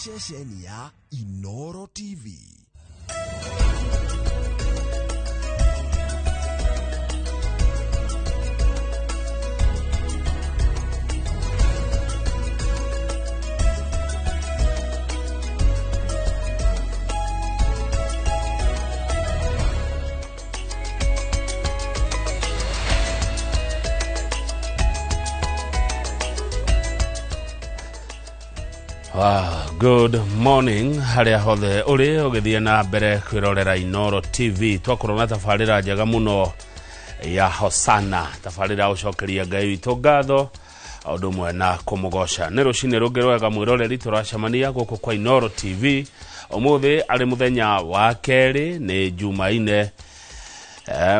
ceceni ya Inoro TV. Good morning haria hothe uri ugithie na mbere kwirorera Inoro TV twakorwo na tafarira njega muno ya Hosana tafarira ucokeria Ngai witu ngatho undu mwe na kumugosha ni rucini rungi rwega mwiroreri turacemania guku kwa Inoro TV umuthi ari muthenya wa keri ni Jumaine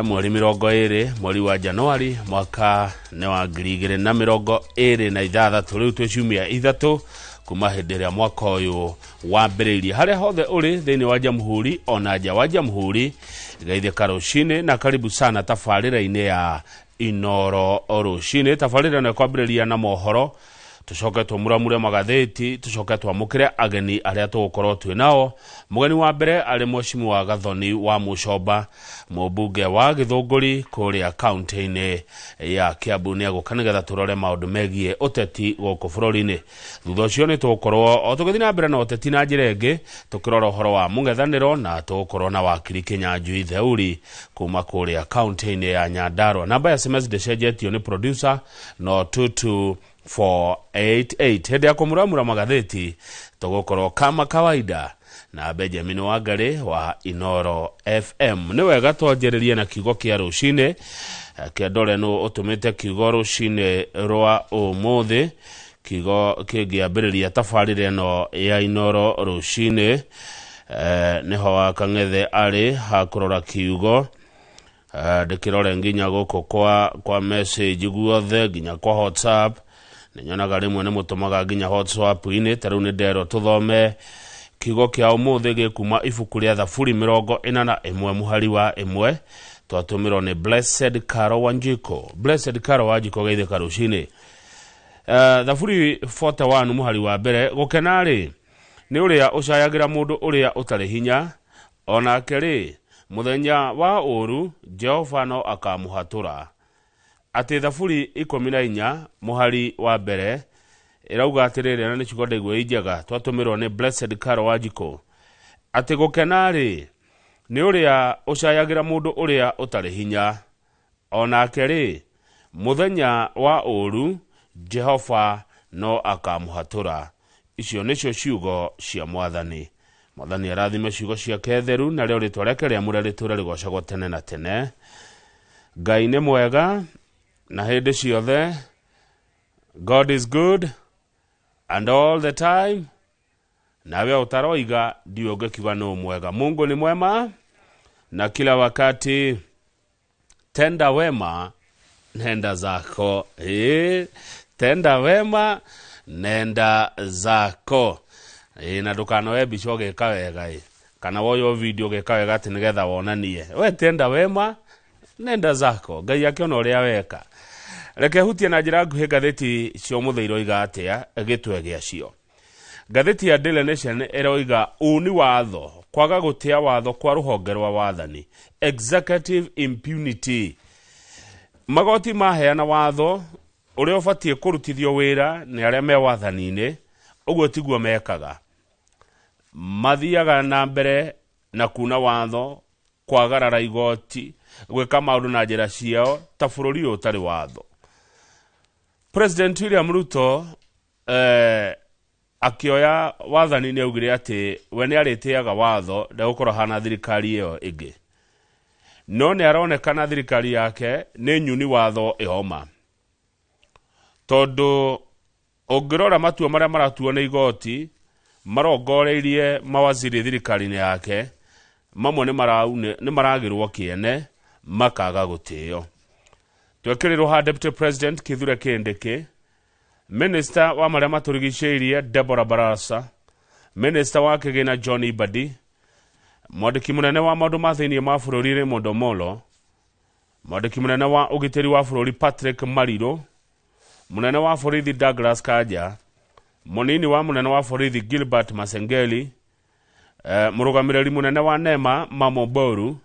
mweri 20 mweri wa Januari mwaka ni wa 2026 riu twicumia ithatu kuma hindere ya mwaka uyu wa mbiriri haria hothe uri thiini wa jamhuri ona nja wa jamhuri gaithe karucini na karibu sana tafarira-ini ya Inoro rucini tafarira na kwambiriria na mohoro tucoke tumuramure magatheti tucoke twamukire ageni aria tugukorwo twi nao mugeni wa mbere ari mwecimu wa Gathoni wa Mucomba mubunge wa Githunguri kuria county-ini ya Kiambu ni agukanigetha turore maundu megie uteti guku bururi-ini thutha ucio ni tugukorwo tugithii na mbere na uteti na njira ingi tukirora uhoro wa mungethaniro na tugukorwo na wakiri Kinyanjui Theuri kuma kuria county-ini ya Nyandarua namba ya SMS decenjetio ni producer no 22488 hende ya kumuramura magatheti tugukorwo kama kawaida na Benjamin Wangari wa Inoro FM ni wega twanjiririe na kiugo kia rucini kiandore no utumite kiugo rucini rwa umuthi kiugo kingiambiriria tafarire no ya Inoro rucini niho wakang'ethe ari hakurora kiugo ndikirore nginya guku kwa message guothe nginya kwa WhatsApp ninyonaga rimwe ni mutumaga nginya WhatsApp-ini taru ni ndero tuthome kiugo kia umuthi gikuma ibuku ria Thaburi 41 muhari wa 1 twatumirwo ni Blessed Caro Wanjiko gaithe karucini Thaburi 41 muhari wa mbere gukenari ni uria ucayagira mundu uria utari hinya onake ri muthenya wa uru Jehova no akamuhatura ati Thaburi 14 muhari wa mbere irauga atiriri na nikigo ndigwe injega twatumirwo ni Blessed Caro Wanjiko ati gukenari ni uria ucayagira mundu uria utari hinya onake ri muthenya wa uru Jehova no akamuhatura icio nicio ciugo cia Mwathani arathime ciugo ciake theru na rio ritwa riake riamure riture rigocagwo tene na tene Ngai ni mwega na hindi ciothe God is good and all the time nawe utaroiga ndio ngekiuga no mwega Mungu ni mwema na kila wakati tenda wema nenda zako tenda wema nenda zako na ndukanoe bicho geka wega kana woyo video geka wega ati nigetha wonanie we tenda wema nenda zako Ngai akiona uria weka reke hutie na njira nguhi gatheti cio muthiiro iga atia gitwe giacio gatheti ya Daily Nation eroiga uni watho kwaga gutia watho kwa ruhonge rwa wathani executive impunity magoti maheana watho uria ubatie kurutithio wira ni aria me wathani-ini uguo tiguo mekaga mathiaga na mbere na kuna watho kwagarara igoti gwika maundu na njira ciao ta bururi utari watho President William Ruto akioya wathani-ini augire ati we ni aritiaga watho ndagukora hana thirikari iyo ingi no ni aronekana thirikari yake ni nyuni watho ihoma tondu ungirora matua maria maratuo ni igoti marongoreirie mawaziri thirikari-ini yake mamwe ni maragirwo kiene makaga gutio twekirirwo ha Deputy President Kithure Kindiki Minister wa maria maturigiceirie Deborah Barasa Minister wa kigina John Ibadi mwandiki munene wa maundu ma thiini ma bururi Raymond Omolo mwandiki munene wa ugitiri wa bururi Patrick Mariro munene wa borithi Douglas Kanja munini wa munene wa borithi Gilbert Masengeli, murugamiriri munene wa NEMA Mamo Boru,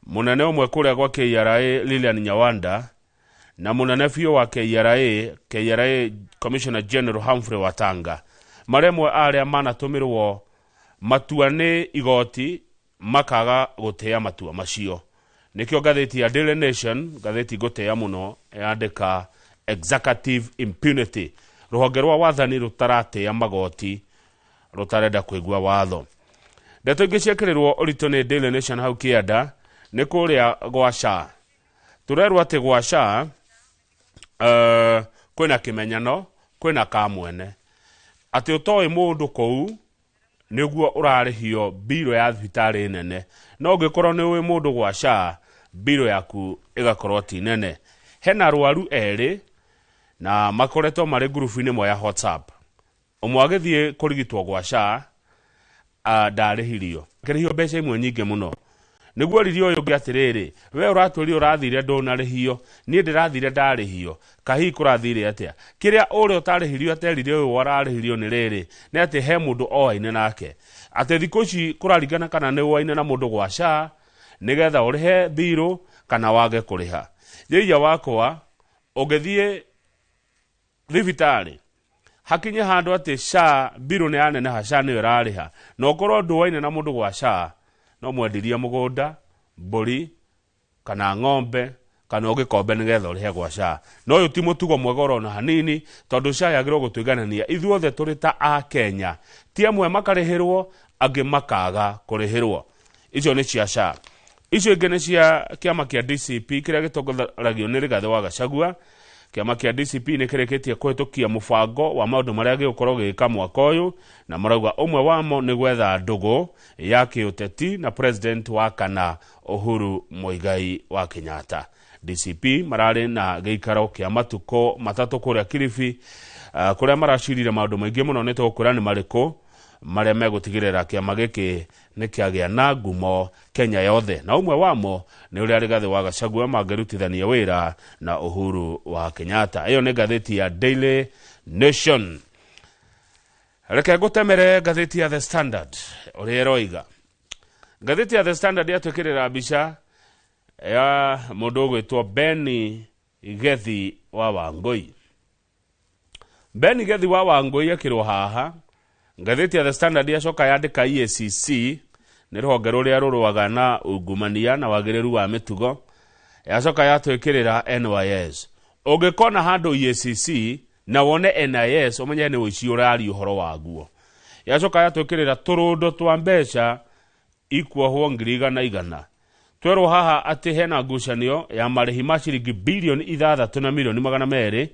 munene umwe kuria gwa KRA Lilian Nyawanda, na munene fiyo wa KRA Commissioner General Humphrey Watanga. Maremwe aria manatumirwo matua ni igoti makaga gutea matua macio. Nikio gatheti ya Daily Nation, gatheti gutea muno, yandika executive impunity. Ruhonge rwa wathani rutaratea magoti, rutarenda kwigua watho. Ndeto ingĩ ciekĩrĩrwo ũritũ nĩ Daily Nation hau kĩanda nĩ kũrĩa gwa SHA. Turerwo atĩ gwa SHA kwĩna kĩmenyano, kwĩna kamwene. Atĩ ũtoĩ mũndũ kũu nĩguo ũrarĩhio biro ya thibitarĩ nene. No ũngĩkorwo nĩ ũĩ mũndũ gwa SHA, biro yaku ĩgakorwo ti nene. Hena arwaru erĩ na makoretwo marĩ grupu-inĩ mwe ya WhatsApp. Ũmwe agĩthiĩ kũrigitwo gwa SHA, ndarĩhirio. Akĩrĩhio mbeca imwe nyingĩ mũno. Nĩguo ririo ũyũ ũngĩ atĩrĩrĩ, we ũratwĩria ũrathire ndũnarĩhio, niĩ ndĩrathire ndarĩhio. Kahihi kũrathire atĩa? Kĩrĩa ũrĩa ũtarĩhirio aterire ũyũ wararĩhirio nĩ rĩrĩ, nĩ atĩ he mũndũ oaine nake. Atĩ thikũ ici kũraringana kana nĩ woaine na mũndũ gwa SHA, nĩgetha ũrĩhe biro kana wage kũrĩha. Njĩija wakwa, ũngĩthiĩ thibitarĩ, hakinye handũ atĩ SHA biro nĩ yaneneha, SHA nĩyo ĩrarĩha, na ũkorwo ndũwaine na mũndũ gwa SHA, no mwendirie mũgũnda, mbũri, kana ng'ombe, kana ũgĩkombe nĩgetha ũrĩhe gwa SHA. No ũyũ ti mũtugo mwega ona hanini, tondũ SHA yagĩrĩirwo gũtũiganania ithuothe tũrĩ ta a Kenya. Ti amwe makarĩhĩrwo, angĩ makaga kũrĩhĩrwo. Icio nĩ cia SHA. Icio ingĩ nĩ cia kĩama kĩa DCP kĩrĩa gĩtongoragio nĩ Rigathĩ wa Gachagua. Kĩama kĩa DCP nĩ kĩrĩkĩtie kũhĩtũkia mũbango wa maũndũ marĩa gĩgũkorwo gĩka mwaka ũyũ, na marauga ũmwe wamo nĩ gwetha ndũgũ ya kĩũteti na president wa kana Uhuru Muigai wa Kenyatta. DCP mararĩ na gĩikaro kĩa matukũ matatũ kũrĩa Kilifi, kũrĩa maracirire maũndũ maingĩ mũno nĩ tũgũkwĩra nĩ marĩkũ marĩa megũtigĩrĩra kĩama gĩkĩ nĩ kĩagĩa na ngumo Kenya yothe. Na ũmwe wamo nĩ ũrĩa Rigathĩ wa Gachagua mangĩrutithania wĩra na Uhuru wa Kenyatta. Ĩyo nĩ ngathĩti ya Daily Nation. Reke ngũtemere ngathĩti ya The Standard ũrĩa ĩroiga. Ngathĩti ya The Standard yatwĩkĩrĩra mbica ya mũndũ ũgwĩtwo Ben Gethi wa Wangui. Ben Gethi wa Wangui akĩrwo haha. Ngathĩti ya The Standard yacoka yandĩka EACC nĩ rũhonge rũrĩa rũrũaga na ungumania na wagĩrĩru wa mĩtugo. Yacoka yatwĩkĩrĩra NYS. Ũngĩkona handũ EACC na wone NIS ũmenye nĩ ũici ũrari ũhoro waguo. Yacoka yatwĩkĩrĩra tũrũndo twa mbeca ikuohwo 100,000. Twerwo haha atĩ hena ngucanio ya marĩhi ma ciringi bilioni 6 na milioni 200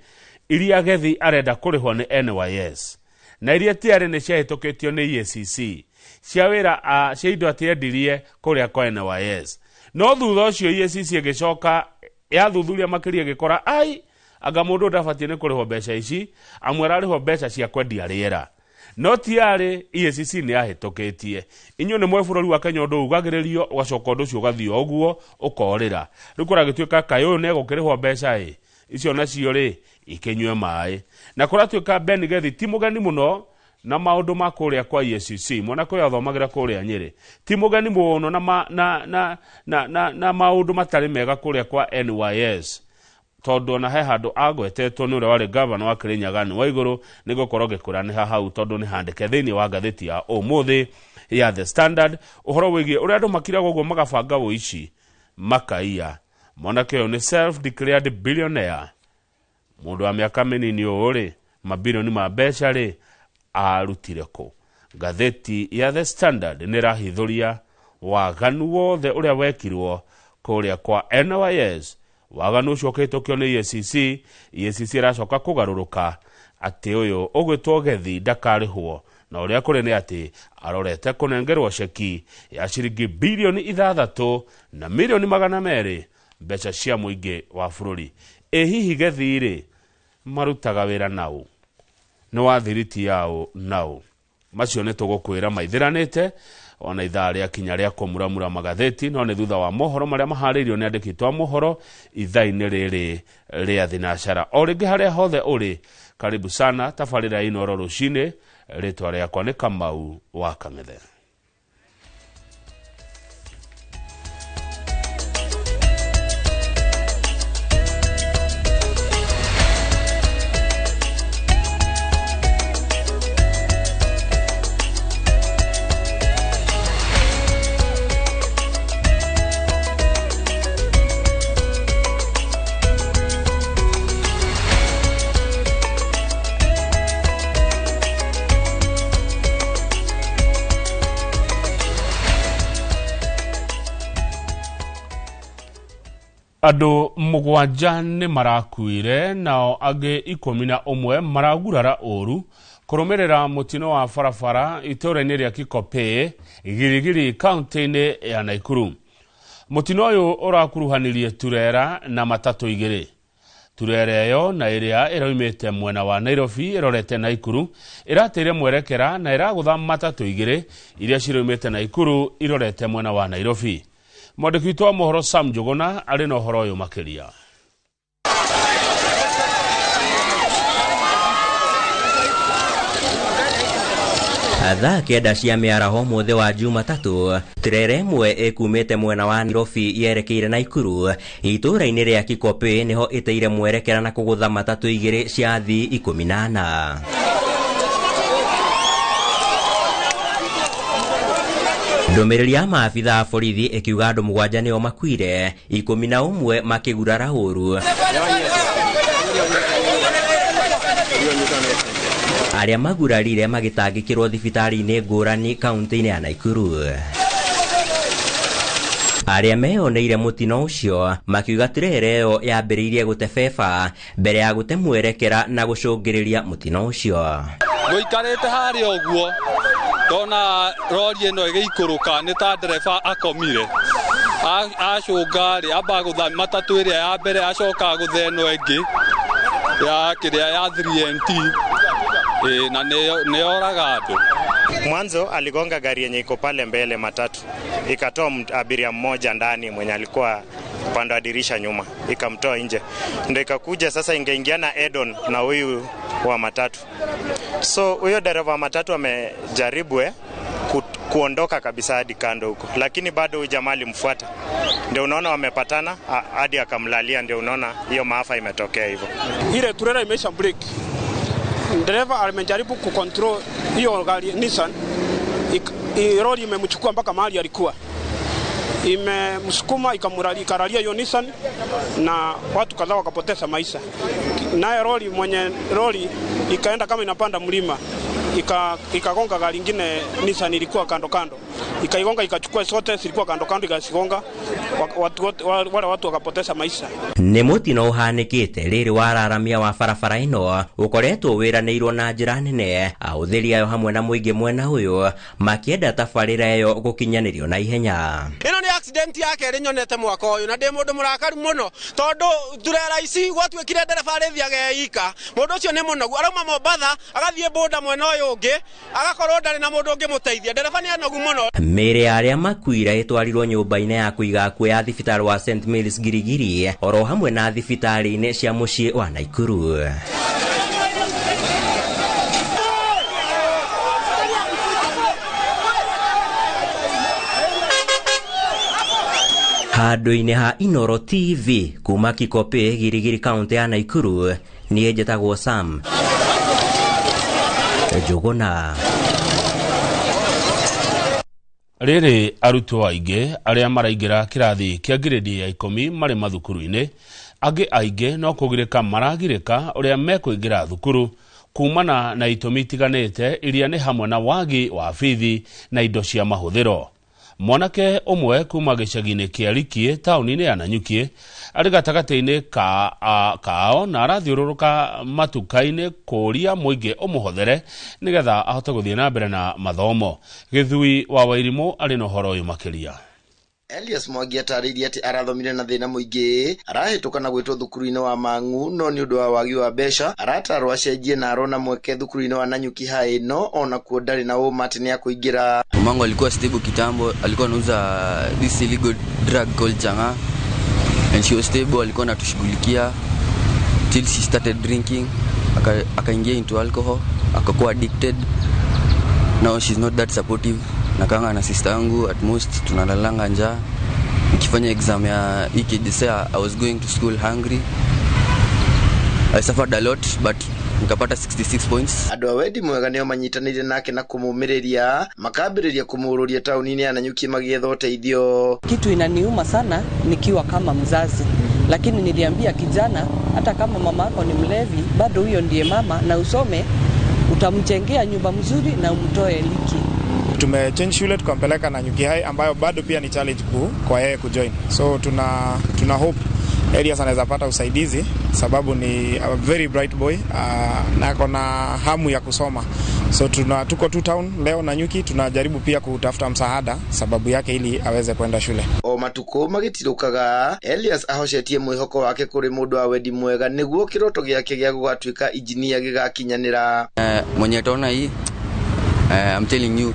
iria Gethi arenda kũrĩhwo nĩ NYS. Na iria tiarĩ nĩ ciahĩtũkĩtio nĩ EACC. Cia wĩra cia indo atiendirie kũrĩa kwa NYS. No thutha ũcio EACC ĩgĩcoka yathuthuria makĩria gĩkora anga mũndũ ndabatiĩ nĩ kũrĩhwo mbeca ici, amwe ararĩhwo mbeca cia kwendia rĩera. No tiarĩ EACC nĩ yahĩtũkĩtie. Inyuĩ nĩ mwe bũrũri wa Kenya ũndũ ugagĩrĩrio ũgacoka ũndũ ũcio ũgathiĩ ũguo ũkorĩra. Rĩu kũragĩtuĩka kaĩ ũyũ nĩ egũkĩrĩhwo mbeca icio nacio ikĩnyue maĩ. Na kũratuĩka Ben Gethi ti mũgeni mũno na maũndũ ma kũrĩa kwa EACC. Mwana kũrĩa athomagira kũrĩa Nyĩrĩ. Ti mũgeni mũno na maũndũ matarĩ mega kũrĩa kwa NYS. Tondũ ona he handũ agwetetwo nĩ ũrĩa warĩ governor wa Kirinyaga wa igũrũ nĩ gũkorwo gĩkũranĩha hau tondũ nĩ handĩke thĩinĩ wa ngathĩti ya ũmũthĩ ya The Standard ũhoro wĩgiĩ ũrĩa andũ makiraga ũguo magabanga ũici makaiya. Mwanake ũyũ nĩ self-declared billionaire. Mũndũ wa mĩaka mĩnini ũũ mabilioni ma mbeca arutire kũ. Ngathĩti ya The Standard nĩ rahithũria waganu wothe ũrĩa wekirwo kũrĩa kwa NYS. Waganu ũcio ũkĩhĩtũkio nĩ EACC. EACC ĩracoka kũgarũrũka atĩ ũyũ ũgwĩtwo Gethi ndakarĩhwo, na ũrĩa kũrĩ nĩ atĩ arorete kũnengerwo ceki ya ciringi bilioni 6 na milioni 200 mbeca cia mũingĩ wa bũrũri. Hihi Gethi marutaga wĩra naũ, nĩ wa thiriti yaũ naũ? Macio nĩ tũgũkwĩra maithiranĩte ona ithaa rĩa kinya rĩa kũmuramura magatheti no nĩ thutha wa mohoro marĩa maharĩirio nĩ andĩki twa mohoro ithaa-inĩ rĩrĩ rĩa thinacara. O rĩngĩ harĩa hothe ũrĩ, karibu sana tabarĩra Inoro Rũcinĩ. Rĩtwa rĩakwa nĩ Kamau wa Kang'ethe. Andũ 7 nĩ marakuire nao angĩ 11 maragurara ũru kũrũmĩrĩra mũtino wa barabara itũũra-inĩ rĩa Kikopey, Girigiri, kaunti-inĩ ya Nakuru. Mũtino ũyũ ũrakuruhanirie turera na matatũ igĩrĩ. Turera ĩyo na ĩrĩa ĩroimĩte mwena wa Nairobi ĩrorete Nakuru ĩrateire mwerekera na ĩragũtha matatũ igĩrĩ iria ciroimĩte Nakuru irorete mwena wa Nairobi. Mwandĩki witũ wa mohoro Sam Njuguna arĩ na ũhoro ũyũ makĩria. Thaa kenda cia mĩaraho mũthĩ wa Jumatatũ, turera ĩmwe ĩkumĩte mwena wa Nairobi yerekeire Nakuru itũũra-inĩ rĩa Kikopey nĩho ĩteire mwerekera na kũgũtha matatũ igĩrĩ cia athii 14. Ndũmĩrĩri ya maabitha a borithi ĩkiuga andũ 7 nĩo makuire, 11 makĩgurara ũru. Arĩa magurarire magĩtangĩkĩrwo thibitarĩ-inĩ ngũrani kaunti-inĩ ya Nakuru. Arĩa meyoneire mũtino ũcio makiuga turera ĩyo yambĩrĩirie gũtebeba mbere ya gũte mwerekera na gũcũngĩrĩria mũtino ũcio. Gũikarĩte harĩa ũguo ndona rori ĩno ĩgĩikũrũka nĩ ta ndereba akomire, acũnga amba gũtha matatũ ĩrĩa ya mbere acoka gũtha ĩno ĩngĩ ya kĩrĩa ya 3NT na nĩyoraga andũ. Mwanzo aligonga gari yenye iko pale mbele matatu, ikatoa abiria mmoja ndani mwenye alikuwa upande wa dirisha nyuma, ikamtoa nje, ndio ikakuja sasa ingeingiana Edon na huyu wa matatu. So huyo dereva wa matatu amejaribu kuondoka kabisa hadi kando huko, lakini bado huyu jamaa alimfuata, ndio unaona wamepatana hadi akamlalia, ndio unaona hiyo maafa imetokea hivyo. Ile turera imesha break, dereva alimejaribu kucontrol hiyo gari Nissan, lori imemchukua mpaka mahali alikuwa, imemsukuma ikamulalia hiyo Nissan na watu kadhaa wakapoteza maisha. Naye lori mwenye lori ikaenda kama inapanda mlima, ikagonga gari lingine Nissan ilikuwa kando kando, ikaigonga ikachukua sote zilikuwa kando kando, ikasigonga wale watu wakapoteza maisha. Nĩ mũtino ũhanĩkĩte rĩrĩ wararamia wa barabara ĩno ũkoretwo wĩranĩirwo na njĩra nene, ahũthĩri ayo hamwe na mũingĩ mwena ũyũ makĩenda tabarĩra ĩyo gũkinyanĩrio na ihenya. Ĩno nĩ accident yake ĩrĩ nyonete mwaka ũyũ na ndĩ mũndũ mũrakaru mũno tondũ turera ici gwatuĩkire ndereba arĩthiaga ika, mũndũ ũcio nĩ mũnogu, arauma Mombatha agathiĩ boda mwena ũyũ ũngĩ agakorwo ndarĩ na mũndũ ũngĩ mũteithia, ndereba nĩ anogu mũno. Mĩĩrĩ ya arĩa makuire ĩtwarirwo nyũmba-inĩ ya kũiga akuũ ya thibitarĩ wa St Mary's Girigiri oro hamwe na thibitarĩ-inĩ cia mũciĩ wa Nakuru. Handũ-inĩ ha Inoro TV kuma Kikopey, Girigiri, kaunti ya Nakuru, niĩ njĩtagwo Sam Njuguna. Rĩrĩ arutwo aingĩ arĩa maraingĩra kĩrathi kĩa grade ya 10 marĩ mathukuru-inĩ, angĩ aingĩ no kũgirĩka maragirĩka ũrĩa mekũingĩra thukuru kumana na itũmi itiganĩte iria nĩ hamwe na wagi wa bithi na indo cia mahũthĩro. Mwanake ũmwe kuma gĩcagi-inĩ kĩa Rikie taũni-inĩ ya Nanyuki arĩ gatagatĩ-inĩ kao na arathiũrũrũka matuka-inĩ kũria mũingĩ ũmũhothere nĩgetha ahote gũthiĩ na mbere na mathomo. Gĩthui wa Wairimũ arĩ na ũhoro ũyũ makĩria. Elias Mwangi atarĩirie atĩ arathomire na thĩna mũingĩ, arahĩtũka na gwĩtwo thukuru-inĩ wa Mang'u, no nĩ ũndũ wa wagi wa mbeca aratarwo acenjie na arona mweke thukuru-inĩ wa Nanyuki High, no ona kuo ndarĩ na ũma atĩ nĩ akũingĩra. Mamangu alikuwa stable kitambo, alikuwa anauza this illegal drug called changa, and she was stable, alikuwa anatushughulikia till she started drinking, akaingia into alcohol, akakuwa addicted. Now she's not that supportive. Nakanga na sister yangu, at most tunalalanga njaa. Nikifanya exam ya EKDSA, I was going to school hungry. I suffered a lot, but nikapata 66 points. Andũ a wendi mwega nĩo manyitanĩire nake na kũmũmĩrĩria, makambĩrĩria kũmũrũria taũni-inĩ ya Nanyuki magĩetha ũteithio. Kitu inaniuma sana nikiwa kama mzazi, lakini niliambia kijana, hata kama mama yako ni mlevi, bado huyo ndiye mama, na usome, utamjengea nyumba mzuri na umtoe liki. Tumechange shule tukampeleka Nanyuki High, ambayo bado pia ni challenge kwa yeye kujoin. So tuna hope Elias anaweza pata usaidizi, sababu ni a very bright boy, na kona hamu ya kusoma. So tuko tu town leo Nanyuki, tunajaribu pia kutafuta msaada sababu yake ili aweze kwenda shule. O matuko magĩtirũkaga, Elias ahocetie mwĩhoko wake kũrĩ mũndũ wa wendi mwega nĩguo kĩroto gĩake gĩa gũgatuĩka engineer gĩgakinyanĩra. Mwenye ataona hii, I'm telling you,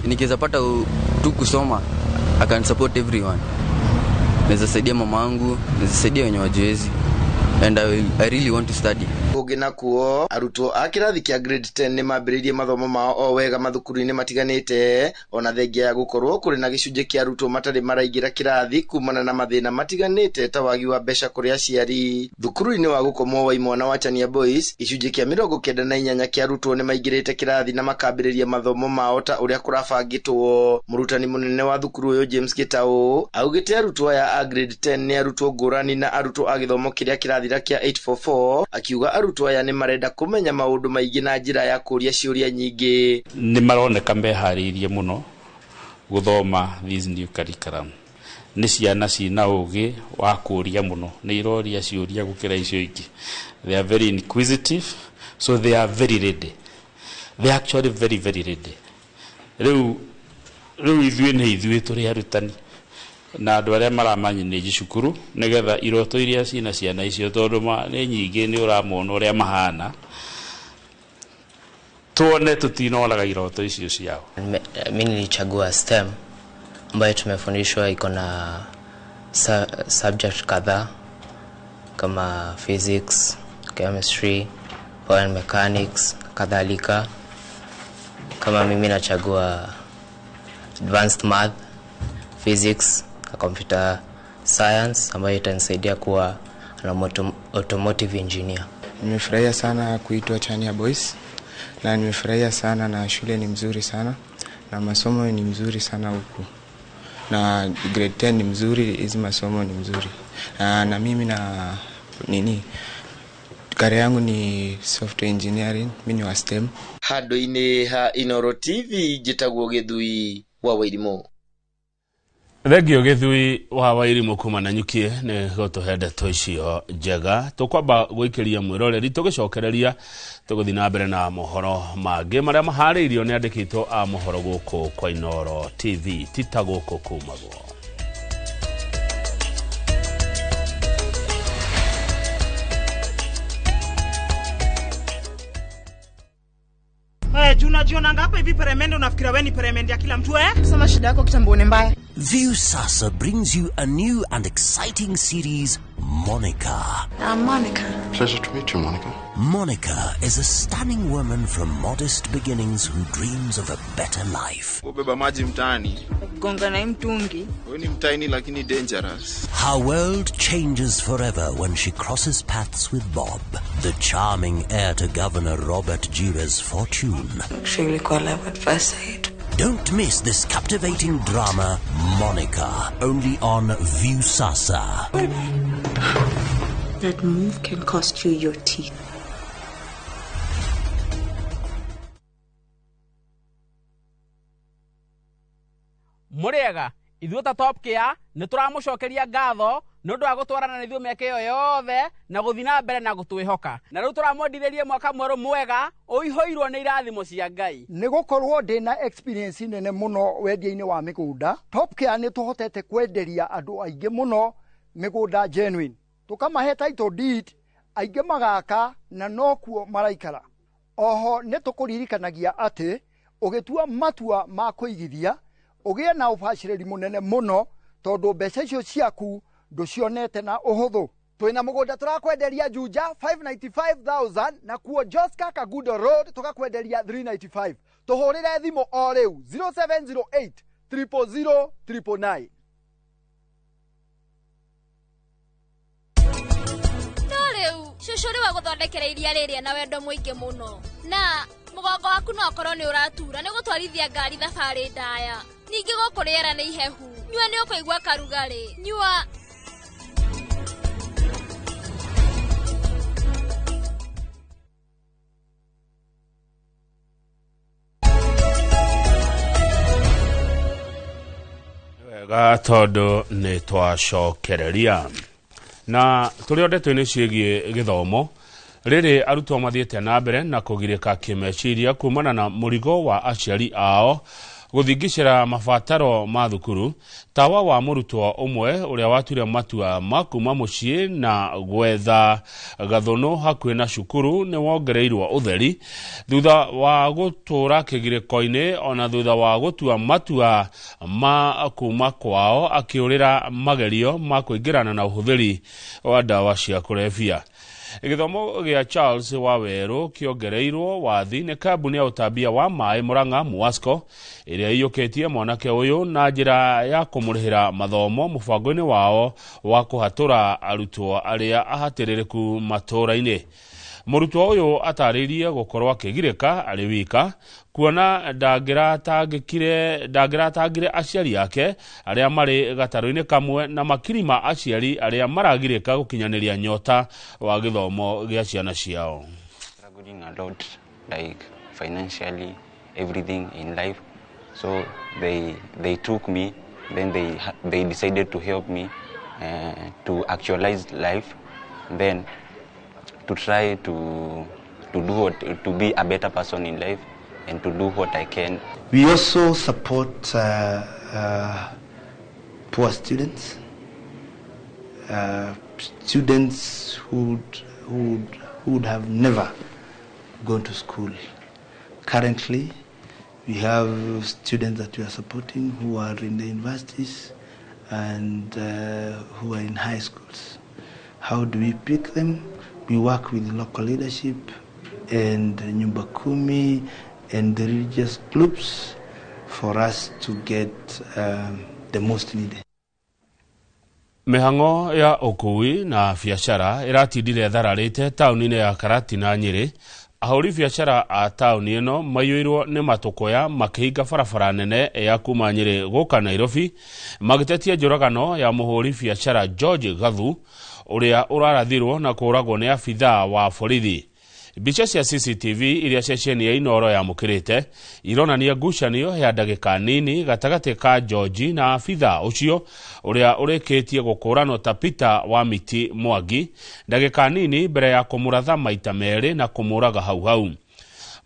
nikiweza pata tu kusoma, I can support everyone. Naweza saidia mama yangu, naweza saidia wenye wajiwezi, and I really want to study. Kũngĩ nakuo, arutwo a kĩrathi kĩa grade 10 nĩ mambĩrĩirie mathomo mao o wega mathukuru-inĩ matiganĩte, ona thengia ya gũkorwo kũrĩ na gĩcunjĩ kĩa arutwo matarĩ maraingĩra kĩrathi kumana na mathĩna matiganĩte ta wagi wa mbeca kũrĩ aciari. Thukuru-inĩ wa gũkomwo wa Imwana wa Chania Boys, gĩcunjĩ kĩa 98 kĩa arutwo nĩ maingĩrĩte kĩrathi na makambĩrĩria mathomo mao ta ũrĩa kũrabangĩtwo. Mũrutani mũnene wa thukuru ũyũ James Gitau augĩte arutwo aya a grade 10 nĩ arutwo ngũrani na arutwo a gĩthomo kĩrĩa kĩrathira kĩa 844, akiuga arutwo aya nĩ marenda kũmenya maũndũ maingĩ na njĩra ya kũria ciũria nyingĩ. Nĩ maroneka meharĩirie mũno gũthoma this new curriculum. Nĩ ciana cina ũgĩ wa kũria mũno, nĩ iroria ciũria gũkĩra icio ingĩ. They are very inquisitive, so they are very ready. They are actually very ready. Rĩu ithuĩ tũrĩ arutani na andũ arĩa maramanyinĩji cukuru nĩgetha iroto iria ciana icio tondũ nĩ nyingĩ nĩ ũramona ũrĩa mahana, tuone tutinoraga iroto icio ciao. Mimi nilichagua STEM ambayo tumefundishwa iko na subject kadhaa kama physics, chemistry, power and mechanics, kadhalika. Kama mimi nachagua advanced math, physics, computer science ambayo itanisaidia kuwa automotive engineer. Nimefurahia sana kuitwa Chania Boys, na nimefurahia sana, na shule ni mzuri sana na masomo ni mzuri sana huku, na grade 10 ni mzuri, hizi masomo ni mzuri, na mimi na kari yangu ni software engineering, mimi ni wa STEM. Handũ-inĩ ha Inoro TV njĩtagwo Gĩthui wa Wairimũ. Thengio Gĩthui wa Wairimũ kuma Nanyuki nĩ gũtũhe ndeto icio njega. Tũkwamba gũikĩria mwĩroreri tũgĩcokereria tũgũthiĩ na mbere na mohoro mangĩ marĩa maharĩirio nĩ andĩkĩtwo a mohoro gũkũ kwa Inoro TV, tita gũkũ kumagwo. Unajiona ngapa hivi peremende unafikira wewe ni peremende ya kila mtu Sema shida yako kitambo ni mbaya. Viusasa brings you a new and exciting series, Monica. I'm Monica. Pleasure to meet you, Monica. Monica is a stunning woman from modest beginnings who dreams of a better life. Ubeba maji mtaani. Gonga na mtungi. Wewe ni mtaini lakini dangerous. Her world changes forever when she crosses paths with Bob, the charming heir to Governor Robert Jira's fortune. Actually, call love at first sight. Don't miss this captivating drama, Monica, only on Viusasa. That move can cost you your teeth. Murega Ithuĩ ta Top Care nĩ tũramũcokeria ngatho nĩ ũndũ wa gũtwarana na ithuĩ mĩaka ĩyo yothe na gũthiĩ na mbere na gũtwĩhoka. Na rĩu tũramwendithĩria mwaka mwerũ mwega ũihũirwo nĩ irathimo cia Ngai. Nĩ gũkorwo ndĩna experience nene mũno wendia-inĩ wa mĩgũnda. Top Care nĩ tũhotete kwenderia andũ aingĩ mũno mĩgũnda genuine. Tũkamahe title deed, aingĩ magaka na nokuo maraikara. Oho nĩ tũkũririkanagia atĩ ũgĩtua matua ma kũigithia ũgĩe na ũbacĩrĩri mũnene mũno tondũ mbeca icio ciaku ndũcionete na ũhũthũ. Twĩna mũgũnda tũrakwenderia Juja 595,000 na kuo Joska Kagudo Road tũgakwenderia 395. Tũhũrĩre thimũ o rĩu 0708 000 999. Shushu wa gũthondekera iria rĩrĩa na wendo mũingĩ mũno. Na mũgongo waku no korwo nĩ ũratura nĩ gũtwarithia ngari thabarĩ ndaya. Ningĩ gũkũ rĩera nĩ ihehu. Nyua nĩ ũkũigua karugarĩ. Nyua wega tondũ nĩ twacokereria. Na tũrĩ ndeto-inĩ ciĩgiĩ gĩthomo rĩrĩ arutwo mathiĩte na mbere na kũgirĩka kĩmeciria kumana na mũrigo wa aciari ao gũthingicĩra mabataro ma thukuru. Tawa wa mũrutwo ũmwe ũrĩa watuire matua ma kuma mũciĩ na gwetha gathũnũ hakuhĩ na cukuru nĩ wongereirwo ũtheri thutha wa gũtũra kĩgirĩko-inĩ ona thutha wa gũtua matua ma kuma kwao akĩũrĩra magerio ma kũingĩrana na ũhũthĩri wa ndawa cia kũrebia. Gĩthomo gĩa Charles Waweru kĩongereirwo wathi nĩ kambuni ya ũtambia wa maĩ Murang'a Muasco ĩrĩa ĩiyũkĩtie mwanake ũyũ na njĩra ya kũmũrĩhĩra mathomo mũbango-inĩ wao wa kũhatũra arutwo arĩa ahatĩrĩrĩku matũra-inĩ. Mũrutwo ũyũ atarĩirie gũkorwo akĩgirĩka arĩ wika kuona ndangĩratangire aciari yake arĩa marĩ gatarũ-inĩ kamwe na makiri ma aciari arĩa maragirĩka gũkinyanĩria nyota wa gĩthomo gĩa ciana ciao. Struggling a lot, like financially, everything in life. So they took me, then they decided to help me to actualize life, and then to try to be a better person in life and to do what I can. We also support poor students, students who would have never gone to school. Currently, we have students that we are supporting who are in the universities and who are in high schools. How do we pick them? We work with local leadership and Nyumba Kumi and the religious groups for us to get the most needed. Mĩhang'o ya ũkui na biacara ĩratindire thararĩte taũni-inĩ ya Karatina Nyĩrĩ. Ahũri biacara a taũni ĩno maiyũirwo nĩ matũkũya makĩhinga barabara nene ya kuma Nyĩrĩ gũka Nairobi magĩtetia njũragano ya mũhũri biacara George Gathu ũrĩa ũrarathirwo na kũragwo nĩ abithaa wa borithi. Mbica cia CCTV iria ceceni ya Inoro yamũkĩrĩte ironania ngucanio ya ndagĩka nini gatagatĩ ka George na abithaa ũcio ũrĩa ũrĩkĩtie gũkũranwo ta Peter wa Miti Mwangi ndagĩka nini mbere ya kũmũratha maita merĩ na kũmũraga hau hau.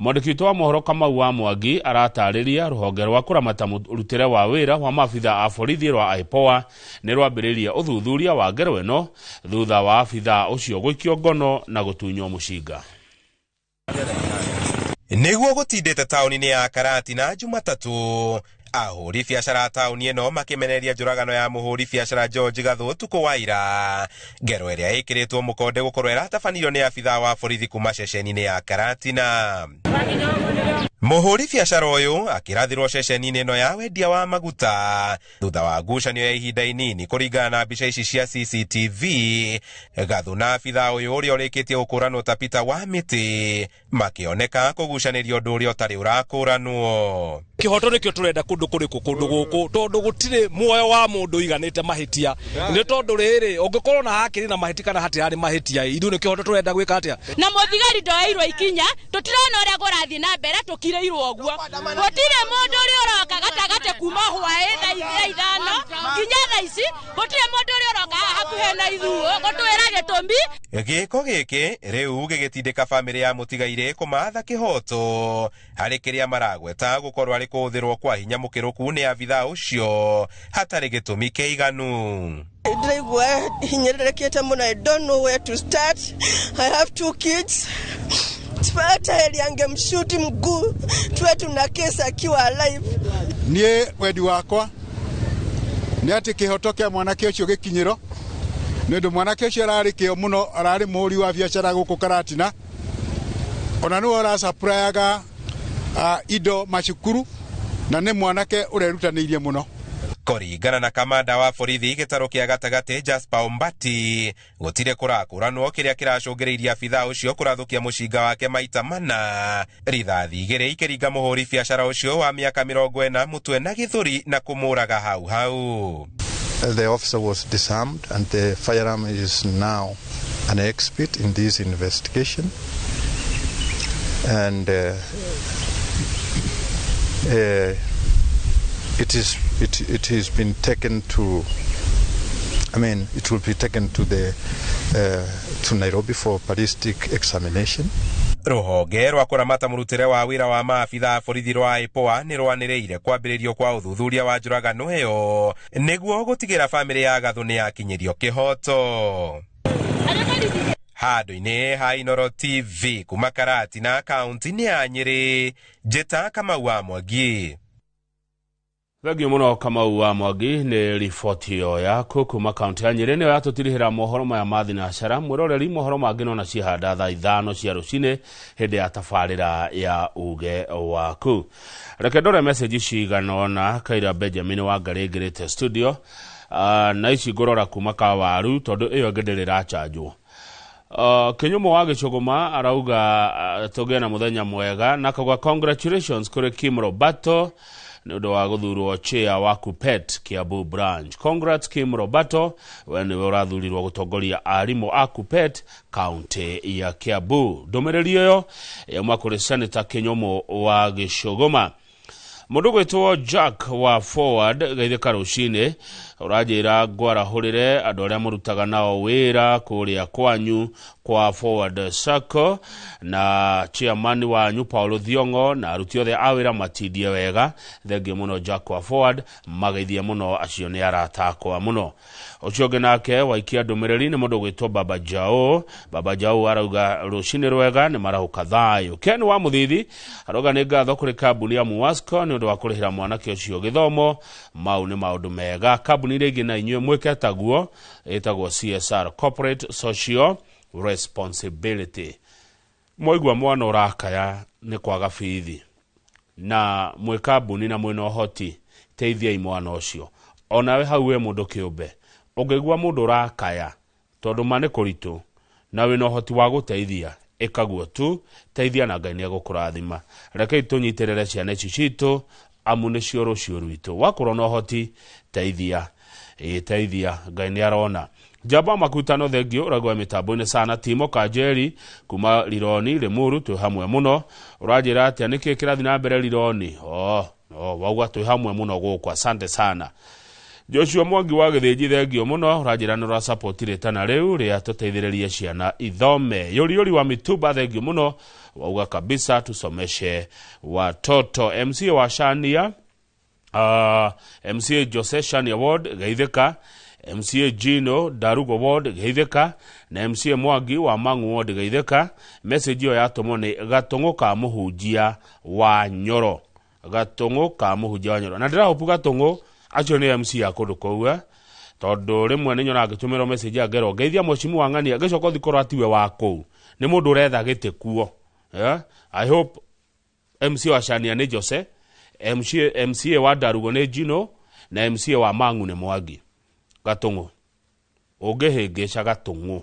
Mwandĩki wa mohoro Kamau wa Mwangi aratarĩria rũhonge rwa kũramata rutĩre wa wĩra wa maabithaa a borithi rwa IPOA nĩ rwambĩrĩria ũthuthuria wa ngero ĩno thutha wa abithaa ũcio gũikio ngono na gũtunywo mũcinga. Nĩguo gũtindĩte taũni-inĩ ya Karatina Jumatatũ, ahũri biacara taũni ĩno makĩmeneria njũragano ya mũhũri biacara George Gathu ũtukũ wa ira. Ngero ĩrĩa ĩkĩrĩtwo mũkonde gũkorwo ĩratabanĩrio nĩ abithaa wa borithi kuma ceceni-inĩ ya Karatina. Mũhũri biacara ũyũ akĩrathirwo ceceni-inĩ ĩno ya wendia wa maguta thutha wa ngucanio ya ihinda inini kũringana na mbica ici cia CCTV. Gathu na abithaa ũyũ ũrĩa ũrĩkĩtie gũkũranwo ta Peter wa Miti makĩoneka kũgucanĩrio ũndũ ũrĩa ũtarĩ ũrakũranwo. Kĩhoto nĩkĩo tũrenda kũndũ kũrĩkũ kũndũ gũkũ tondũ gũtirĩ muoyo wa mũndũ iganĩte mahĩtia. Nĩ tondũ rĩrĩ ũngĩkorwo na hakiri na mahĩtia kana hatirarĩ mahĩtia ithuĩ nĩ kĩhoto tũrenda gwĩka atĩa. Na mũthigari ndoeirwo ikinya tũtirona ũrĩa gũrathiĩ na mbere kireirwo guo gutire mundu uri uroka gatagate kuma hwae na ithano nginya thaa ici gutire mundu uri uroka hakuhe na ithuo gutwira gitumbi giko giki riu gigitindika bamĩrĩ ya mũtigaire kumatha kihoto harĩ kĩrĩa maragweta gukorwo ari kuthirwo kwa hinya mũkĩrũku nĩ abitha ucio hatarĩ gĩtũmi kĩiganu. Ndiraigua hinyererekete muno. I don't know where to start. I have 2 kids. Hata heri angemshuti mguu tuwe tuna kesi akiwa alive. Nie wedi wakwa ni ati kihoto kia mwanake ucio gikinyiro ndu mwanake ucio arari kio muno arari muri wa biacara guku Karatina ona nu ora supplyaga indo macukuru na ni mwanake urerutanirie muno. Kũringana na kamanda wa borithi gĩtarũ kĩa gatagatĩ Jasper Ombati gũtirĩ kũrakũranwo kĩrĩa kĩracũngĩrĩirie abitha ũcio kũrathũkia mũcinga wake maita mana, rithathi igĩrĩ ikĩringa mũhũri biacara ũcio wa mĩaka 40 mũtwe na gĩthũri na kũmũraga hau hau. The officer was disarmed and the firearm is now an expert in this investigation, and it has been taken to, it will be taken to to Nairobi for ballistic examination. Rũhonge rwa kũramata mũrutĩre wa wĩra wa maabitha a borithi rwa IPOA nĩ rwanĩrĩire kwambĩrĩrio kwa ũthuthuria wa njũragano ĩyo nĩguo gũtigĩra bamĩrĩ ya Gathũ nĩ yakinyĩrio kĩhoto. Handũ-inĩ ha Inooro TV kuma Karatina kaunti-inĩ ya Nyĩrĩ, Njĩta Kamau wa Mwangi. Thagio muno Kamau wa Mwangi nĩ riboti yo yaku kuma kaunti ya Nyĩrĩ nĩyo yatũtirihĩra mohoro maya ma thinacara. Mwĩroreri mohoro mangĩ no nacihanda thaa 5 cia rũcinĩ hĩndĩ ya tabarĩra ya uge waku. Reke ndore message ciganona Kaira Benjamin wa Ngarĩngĩrĩte studio na ici ngũrora kuma Kawaru tondũ ĩyo ngĩndĩrĩra chanjwo. Kinyumo wa Gĩchũgũma arauga tũgĩe na mũthenya mwega na kauga congratulations kũrĩ Kim Roberto nĩũndũ wa gũthurwo chair wa KUPPET Kiambu branch. Congrats Kim Roberto we nĩwe ũrathurirwo gũtongoria arimũ a KUPPET kaunti ya Kiambu. Ndũmĩrĩri ĩyo yauma kũrĩ Senator Kinyumo wa Gĩchũgũma. Mũndũ gwĩtwo Jack wa Forward Gaithĩka rũcinĩ ũranjĩra ngwarahũrĩre andũ arĩa mũrutaga nao wĩra kũrĩa kwanyu kwa Forward Sacco na chairman wanyu Paulo Thiongo na aruti othe a wĩra matindie wega. Thengio mũno Jack wa Forward, mageithie mũno acio nĩ arata akwa mũno. Ũcio ũngĩ nake waikia ndũmĩrĩri nĩ mũndũ gwĩtwo Baba Jao. Baba Jao arauga rũcinĩ rwega nĩ marahũka thayũ. Ken wa Mũthithi arauga nĩ ngatho kũrĩ kambuni ya Muwasco nĩ ũndũ wa kũrĩhĩra mwanake ũcio gĩthomo. Mau nĩ maũndũ mega. Kambuni iria ingĩ na inyuĩ mwĩkĩta guo ĩtagwo CSR, Corporate Social Responsibility. Mwaigua mwana ũrakaya nĩ kwaga bithi na mwĩ kambuni na mwĩna ũhoti teithiai mwana ũcio. Onawe hau we mũndũ kĩũmbe ũngĩigua mũndũ ũrakaya tondũ ma nĩ kũritũ na wĩna ũhoti wa gũteithia ĩkaguo tu, teithia na Ngai nĩegũkũrathima. Rekei tũnyitĩrĩre ciana ici citũ amu nĩcio rũciũ rwitũ. Wakorwo na ũhoti teithia, teithia, Ngai nĩarona. Jamba Makutano thengio ũragwa mĩtambo-inĩ sana. Timo Kanjeri kuma Lironi Limuru twĩ hamwe mũno. Ũranjĩra atĩa nĩkĩ kĩrathi na mbere Lironi? Wauga twĩ hamwe mũno gũkũ, asante sana. Joshua Mwangi wa Gĩthĩnji thengio mũno. Ũranjĩra nĩ ũrasupport rĩtana rĩu rĩa tũteithĩrĩrie ciana ithome. Yori wa Mituba thengio mũno. Wauga kabisa tusomeshe watoto. MCA wa Shania, MCA Jose Shania Ward Gaithĩka, MCA Gino Darugo Ward Gaithĩka na MCA Mwangi wa Mang'u Ward Gaithĩka. Message yo yatumwo nĩ Gatũng'ũ ka mũhunjia wa Nyoro. Gatũng'ũ ka mũhunjia wa Nyoro. Na ndĩrahopu Gatũng'ũ acio nĩ MC ya kũndũ kũu tondũ rĩmwe nĩ nyonaga ngĩtũmĩrwo message ya ngero ngeithia Mwecimu wa Ng'ania gĩcoka thikorwo atiwe wa kũu. Nĩ mũndũ ũretha gĩtĩ kuo. I hope MC wa Shania nĩ Jose, MCA wa Darugo nĩ Gino na MCA wa Mang'u nĩ Mwangi. Gatũng'ũ ũngĩhĩngĩca Gatũng'ũ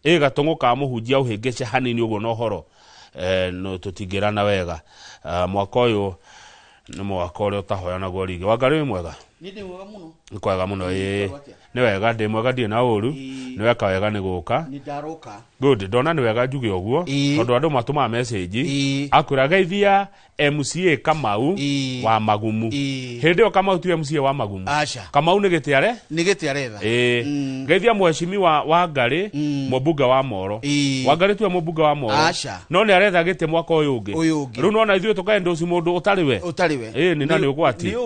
Gatũng'ũ ka mũhunjia ũhĩngĩce hanini ũguo no horo no tũtingĩrana wega. Mwaka ũyũ nĩ mwaka ũrĩa ũtahoyanagwo rigi. Wangarĩ mwega. Nĩ kwega mũno ĩ. Nĩ wega ndĩ mwega ndĩ na ũru. Nĩ weka wega nĩ gũka. Nĩ ndaroka. Good, ndona nĩ wega njuge ũguo. Tondũ andũ matũma message. Akwĩra geithia MCA Kamau wa Magumu. Hĩndĩ ĩyo Kamau tu MCA wa Magumu. Kamau nĩ gĩtĩare? Nĩ gĩtĩare tha. Geithia mheshimiwa wa Ngari, mũmbunge wa Moro. Wa Ngari tu mũmbunge wa Moro. No nĩ aretha gĩtĩ mwaka ũyũ ũngĩ. Rĩu nona ithuĩ tũkaenda ũcio mũndũ ũtarĩ we. Nĩ na nĩ ũgwati. Nĩ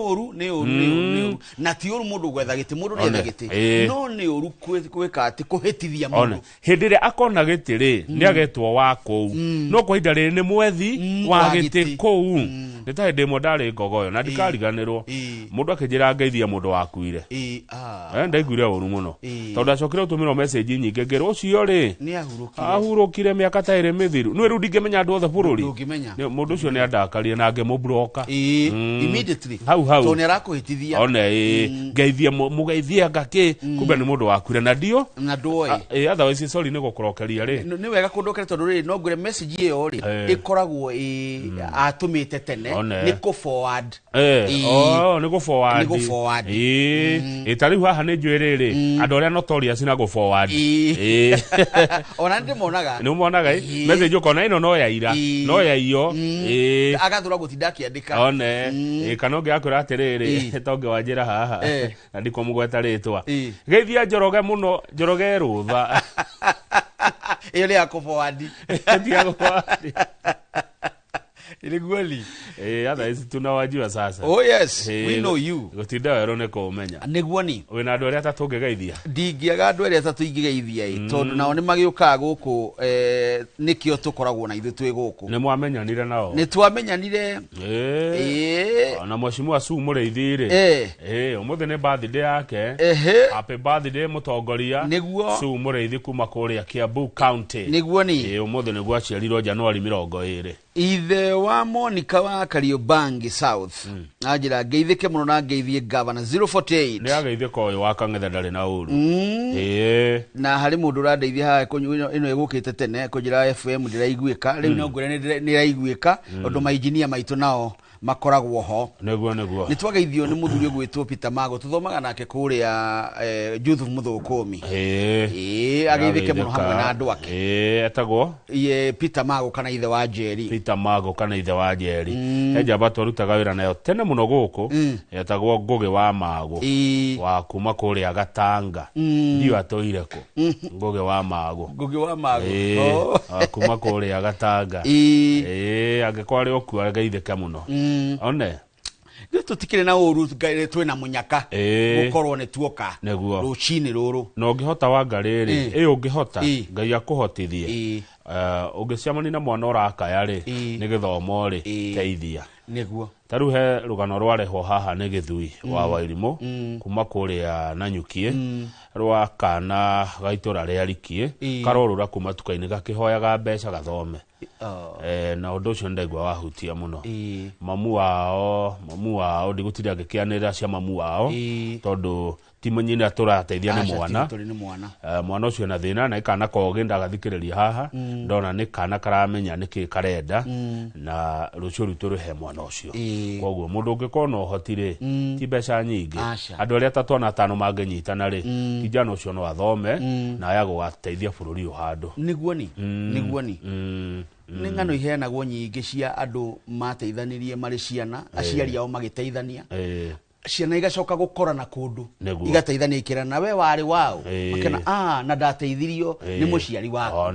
ũru. Na ti ũru mũndũ gwetha gĩtĩ, mũndũ nĩ etha gĩtĩ. No nĩ ũru gwĩka atĩ kũhĩtithia mũndũ. Hĩndĩ ĩrĩa akona gĩtĩ rĩ, nĩ agetwo wa kũu. No kwa ihinda rĩrĩ nĩ mwethi wa gĩtĩ kũu. Nĩ ta hĩndĩ ĩmwe ndarĩ Ngogoyo na ndikariganĩrwo. Mũndũ akĩnjĩra ngeithia mũndũ wakuire. Ndaiguire ũru mũno. Tondũ acokire gũtũmĩrwo message nyingĩ ngero ũcio rĩ. Ahurũkire mĩaka ta ĩrĩ mĩthiru. Nĩ rĩu ndingĩmenya andũ othe bũrũri. Mũndũ ũcio nĩ andakarie na ngĩmũbroka. Immediately. Hau. Tondũ nĩ arakũhĩtithia. Ngeithia mũgeithia ngakĩ. Kumbe nĩ mũndũ wakuire na ndio. Na ndũĩ. Otherwise sorry nĩ gũkũrokeria rĩ. Nĩ wega kũndokera tondũ rĩ no ngure message ĩyo rĩ ĩkoragwo atũmĩte tene nĩ kũ forward. Nĩ kũ forward. Tarĩu haha nĩ njũĩ rĩrĩ andũ arĩa notorious na gũ forward. Ona ndĩmonaga. Nĩ monaga message ũkona ĩno no ya ira, no ya iyo. Agathũra gũtinda akĩandĩka. Kana ũngĩ akwĩra atĩrĩrĩ tonge wanjĩra haha na ndikomũgweta rĩtwa. Geithia Njoroge mũno, Njoroge rũtha. Iyo nĩ ya kũ forward. Iligueli. Otherwise tunawajua sasa. Oh yes, we know you. Gutinda wero ne ko umenya. Niguoni. Wina andu aria atatu ngegeithia. Ndingiaga andu aria atatu ingigeithia tondu nao ni magiuka guku nikio tukoragwo na ithu twi guku. Ni mwamenyanire nao. Ni twamenyanire. Na mheshimiwa Su Mureithire. Umuthi ni birthday yake. Happy birthday mutongoria. Niguo. Su Mureithi kuma kuria Kiambu County. Niguoni. Umuthi niguo aciarirwo Januari 20. Ithe wa Monica wa Kariobangi South. Ajira geithike muno na geithie governor 048. Ni ageithie koyo wa Kang'ethe ndari na uru. Na hari mundu radeithia ha ino egukite tene kujira FM ndiraiguika riu no ngure ni raiguika undu ma engineer maitu nao makoragwo ho. Neguo. Ni twageithio ni muthuri gwitwo Peter Mago tuthomaga nake kuria youth Muthukumi. Ageithike muno hamwe na andu ake. Etagwo Peter Mago kana ithe wa Jerry. Peter Mago kana ithe wa Jerry. Njamba twarutaga wira nayo tene muno guku. Etagwo Ngugi wa Mago. Wa kuma kuria Gatanga. Ndio atoire ko. Ngugi wa Mago. Kuma kuria Gatanga. Agekwari okua geithike muno. One tutikire na uru twina munyaka gukorwo ni tuoka rucini ruru no ngihota wa Ngariri ungihota Ngai akuhotithie ungiciamani na mwana urakaya ri ni githomo ri teithia niguo taru he rugano rwareho haha ni Githui wa Wairimu kuma kuria Nanyukie rwa kana gaitura ria Rikie karorura kuma tukaini gakihoyaga mbeca gathome na undu ucio ndaigwa wahutia muno mamu wao ndigutire agikianira cia mamu wao tondu timenyine aturateithia ni mwana ucio na thina na ikana koge ndagathikiriria haha ndona ni kana karamenya niki karenda na rucio ruto ruhe mwana ucio koguo mundu ungikona uhotire ti mbeca nyingi andu aria 3 na 5 mangenyitana ri kijana ucio no athome na aya gugateithia bururi uhandu niguoni ni ngano iheanagwo nyingi cia andu mateithanirie mari ciana aciari ao magiteithania ciana igacoka gukorana kundu igateithania ikira na we wari wao makena na ndateithirio ni muciari wako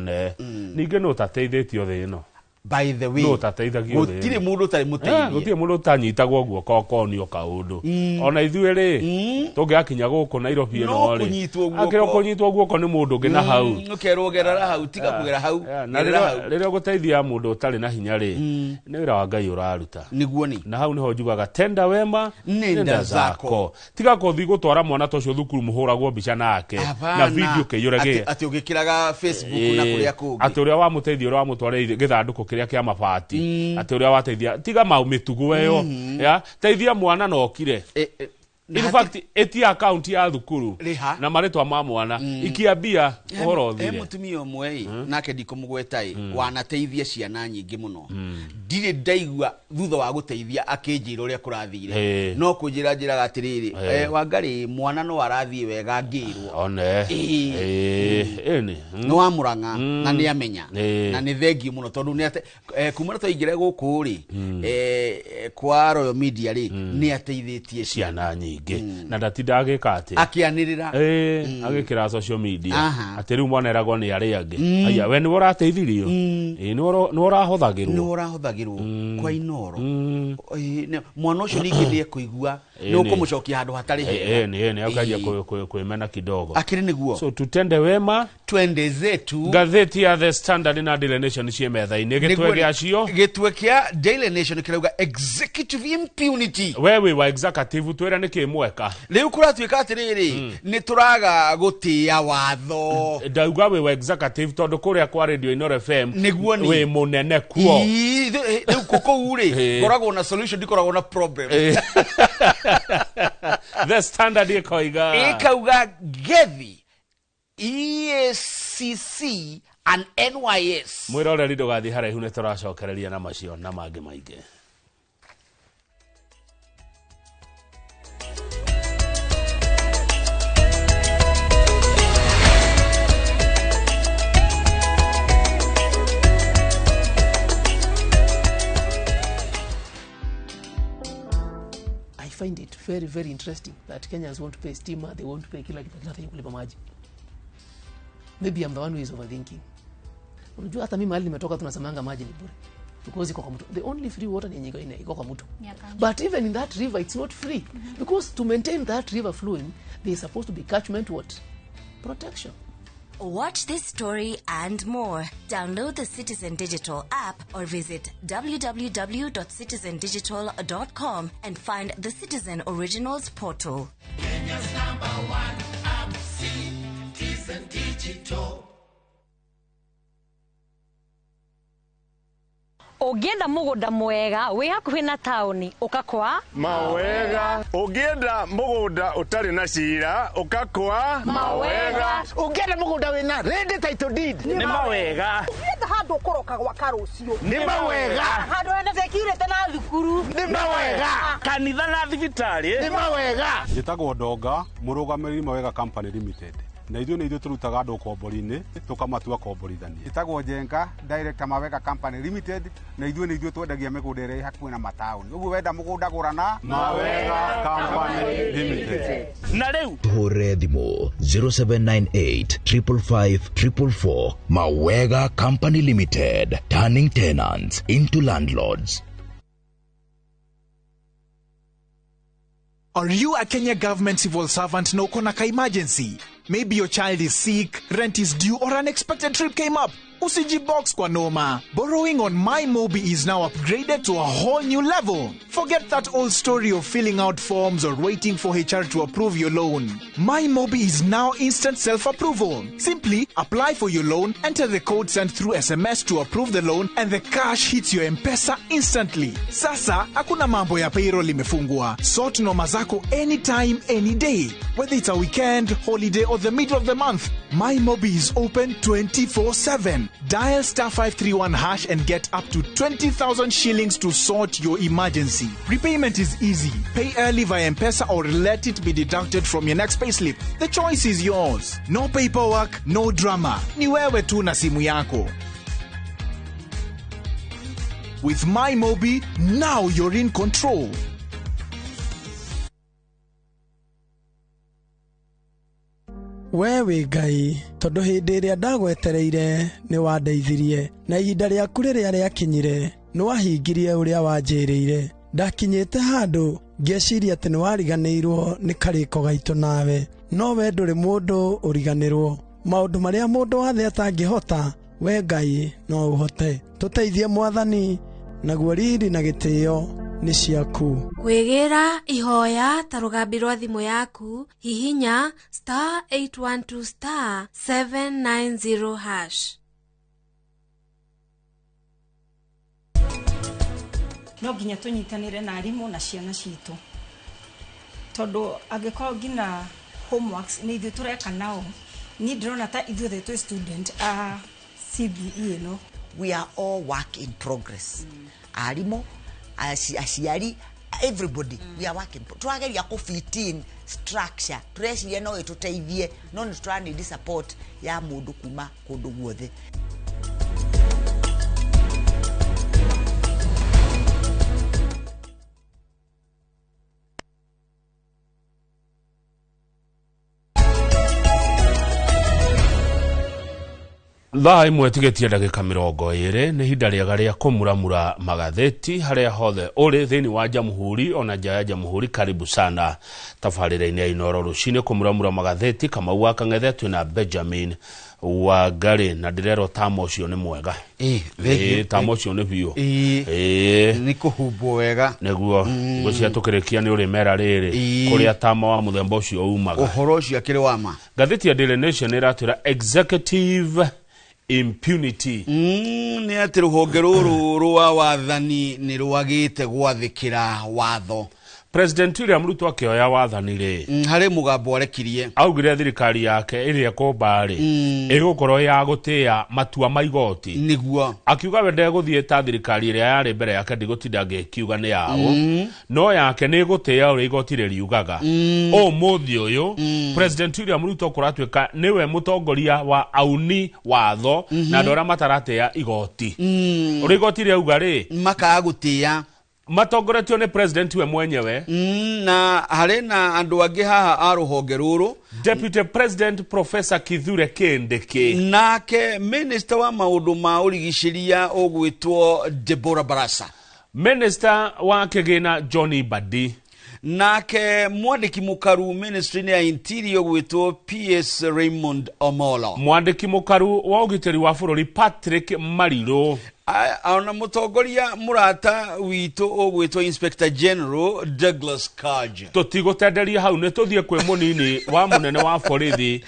ninge no tateithitio thino by the way no tateithagio thino gutire mundu tari muteithia gutire mundu tanyitagwo guoko konio kaundu ona ithuĩ ri tungiakinya guku Nairobi ino ri akira kunyitwo guoko ni mundu ngi na hau ukerwo gerara hau tiga kugera hau na rĩrĩa guteithia mundu utari na hinya ri ni wira wa Ngai uraruta niguoni na hau niho njugaga tenda wema nenda zako tiga kuthi gutwara mwana tocio thukuru muhuragwo mbica nake na video kiyurage ati ugikiraga Facebook na kuria kungi ati uria wa muteithio wa mutware githanduku kiria kia mabati ati uria wateithia tiga mau mitugo weyo ya teithia mwana no okire in fact eti account ya thukuru na maretwa ma mwana ikiambia uhoro thire mutumia omwe nake ndikumugwetai wanateithia ciana nyingi muno ndire ndaigua thutha wa guteithia akinjira uria kurathire no kunjira njiraga atiriri Wangari mwana no arathie wega ngirwo one no amuranga na ni amenya na ni thengi muno tondu ni kumara toingire guku ri kwa Royal Media ri ni ateithitie ciana nyingi na ndatinda kati akianirira agikira social media ati riu mwana eragwo ni ari angi aya we ni urateithirio ni urahothagirwo kwa Inoro mwana ucio ningi ni kuigua ni ukumucokia handu hatari ni akaja kuimena kidogo akiri niguo so tutende wema twende zetu gatheti ya The Standard na Daily Nation cie metha-ini gitwe acio gitwe kia Daily Nation kirauga executive impunity wewe wa executive twera ni kimweka riu kuratuika atiriri ni turaga gutia watho ndauga we wa executive tondu kuria kwa Radio Inoro FM we munene kuo riu kuko uri koragwo na solution dikoragwo na problem The Standard ikauga gethi EACC and NYS mwiroreri ndugathi haraihu ni turacokereria na macio na mangi maingi. I find it very, very interesting that Kenyans won't pay stima, they won't pay kila kitu, nothing kulipa maji. Maybe I'm the one who is overthinking. Unajua hata mimi mahali nimetoka tunasemanga maji ni bure. Because iko kwa mtu. The only free water ni nyingi iko kwa mtu. But even in that river it's not free. Because to maintain that river flowing, there is supposed to be catchment what? Protection. Watch this story and more. Download the Citizen Digital app or visit www.citizendigital.com and find the Citizen Originals portal. Kenya's #1 app, Citizen Digital. Ugienda mugunda mwega wi hakuhi na tauni ukakwa Mawega. Ugienda mugunda utari na cira ukakwa Mawega. Ugienda mugunda wina ready title deed ni mawega. Ugienda handu ukoroka gwa karucio ni mawega. Handu enda security na thukuru ni mawega. Kanitha na thibitari ni mawega. Njitagwo Ndonga murugamiriri Mawega Company Limited. Na ithuĩ nĩ ithuĩ tũrutaga andũ kombori-inĩ tũkamatua komborithania. Itagwo Njenga Director Mawega Company Limited na ithuĩ nĩ ithuĩ twendagia mĩgũnda ĩrĩa hakuhĩ na mataũni. Ũguo wenda mũgũnda gũrana Mawega Company Limited. Na rĩu tũhũrĩre thimũ 0798 555 444. Mawega Company Limited, turning tenants into landlords. Are you a Kenya government civil servant no konaka emergency? Maybe your child is sick, rent is due, or unexpected trip came up. Usijibox kwa noma. Borrowing on MyMobi is now upgraded to a whole new level. Forget that old story of filling out forms or waiting for HR to approve your loan. MyMobi is now instant self-approval. Simply apply for your loan, enter the code sent through SMS to approve the loan, and the cash hits your M-Pesa instantly. Sasa, hakuna mambo ya payroll imefungwa. Sort noma zako anytime, any day. Whether it's a weekend, holiday, or the middle of the month, MyMobi is open 24/7. Dial *531# and get up to 20,000 shillings to sort your emergency. Repayment is easy. Pay early via M-Pesa or let it be deducted from your next payslip. The choice is yours. No paperwork, no drama. Ni wewe tu na simu yako. With MyMobi, now you're in control. Wewe Ngai tondu hindi ria ndagwetereire ni wandeithirie na ihinda riaku riria riakinyire ni wahingirie uria wanjirire ndakinyite handu ngeciria ati ni wariganirwo ni kariko gaitu nawe no we nduri mundu uriganirwo maundu maria mundu wathe atangihota we Ngai no uhote tuteithie mwathani naguo riri na gitio ni ciaku. Kwegera ihoya ta rugambi rwa thimu yaku hihinya *812*790#. No nginya tunyitanire na arimu na ciana citu tondu angĩkorwo ngina homeworks nĩ ithuĩ tũreka nao ni ndĩrona ta ithuothe twĩ student a CBE no. We are all work in progress. Arimũ, aciari, everybody, we are working. Twageria ku fit in structure. Tureciria no ĩtũteithie, no nĩ tũranidi support ya mũndũ kuma kũndũ guothe. Thaa imwe tigetie ndagĩka 20 nĩ hinda rĩega rĩa kũmuramura magatheti harĩa hothe ũrĩ thĩinĩ wa Jamhuri ona nja ya Jamhuri. Karibu sana tabarĩra-inĩ ya Inooro rũcinĩ kũmuramura magatheti. Kamau wa Kang'ethe twĩna Benjamin Wangari na ndĩrerwo tamo ũcio nĩ mwega. Tamo ũcio nĩ biũ. Nĩ kũhumbwo wega nĩguo gũcia tũkĩrĩkia nĩ ũrĩ mera rĩrĩ kũrĩa tamo wa mũthemba ũcio umaga. Ũhoro ũcio akĩrĩ wa ma. Gatheti ya Daily Nation ĩratwĩra executive impunity. Nĩ atĩ rũhonge rũrũ rwa wathani nĩ rwagĩte gwathĩkĩra watho. President William Ruto akĩoya wathani rĩ harĩ mũgambo arekirie augire thirikari yake ĩrĩa kũmbarĩ ĩgũkorwo ya gũtĩa matua ma igoti nĩguo akiuga we ndegũthiĩ ta thirikari ĩrĩa yarĩ mbere yake ndigũtinda ngĩkiuga nĩ yao no yake nĩ gũtĩa ũrĩa igoti rĩriugaga. Ũmũthĩ ũyũ President William Ruto kũratuĩka nĩwe mũtongoria wa auni watho na andũ arĩa mataratĩa igoti. Ũrĩa igoti rĩauga rĩ makaga gũtĩa matongoretio nĩ president we mwenyewe na harĩ na andũ angĩ haha a rũhonge rũrũ. Deputy President Professor Kithure Kindiki nake minister wa maũndũ ma ũrigicĩria ũgwĩtwo Deborah Barasa, minister wa kĩgĩna Johnny Badi, nake mwandĩki mũkaru ministry ya interior gwĩtwo PS Raymond Omolo, mwandĩki mũkaru wa ũgitĩri wa bũrũri Patrick Mariru, ona mũtongoria mũrata witũ ũgwĩtwo Inspector General Douglas Kanja. Tũtigũtenderia hau nĩ tũthiĩ kwĩ mũnini wa mũnene wa borithi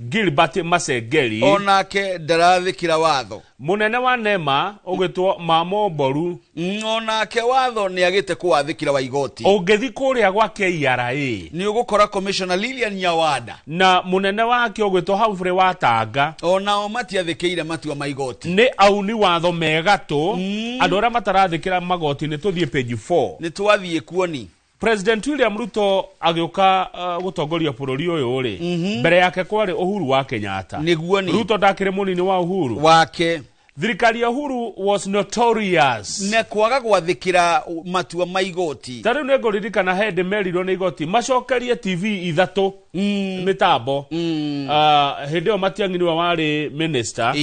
Gilbert Masengeri, onake ndarathĩkĩra watho. Mũnene wa NEMA ũgwĩtwo Mamo Mboru, onake watho nĩ agĩte kũwathĩkĩra wa igoti. Ũngĩthi kũrĩa gwa KRA nĩ ũgũkora Commissioner Lilian Nyawada na mũnene wake ũgwĩtwo Humphrey Watanga onao matiathĩkĩire matua ma igoti. Nĩ auni watho mega andũ arĩa matarathĩkĩra magoti nĩ tũthiĩ page 4 nĩ twathiĩ kuoni. President William Ruto agĩũka gũtongoria bũrũri ũyũ rĩ mbere yake kwarĩ Uhuru wa Kenyatta. Nĩguo ni Ruto ndakĩrĩ mũnini wa Uhuru wake. Thirikari ya Uhuru was notorious ne kwaga gwathĩkĩra matua ma igoti. Tarĩu nĩ ngũririkana hĩndĩ merirwo nĩ igoti macokerie TV ithatũ mĩtambo hĩndĩ ĩyo Matiang'i warĩ minister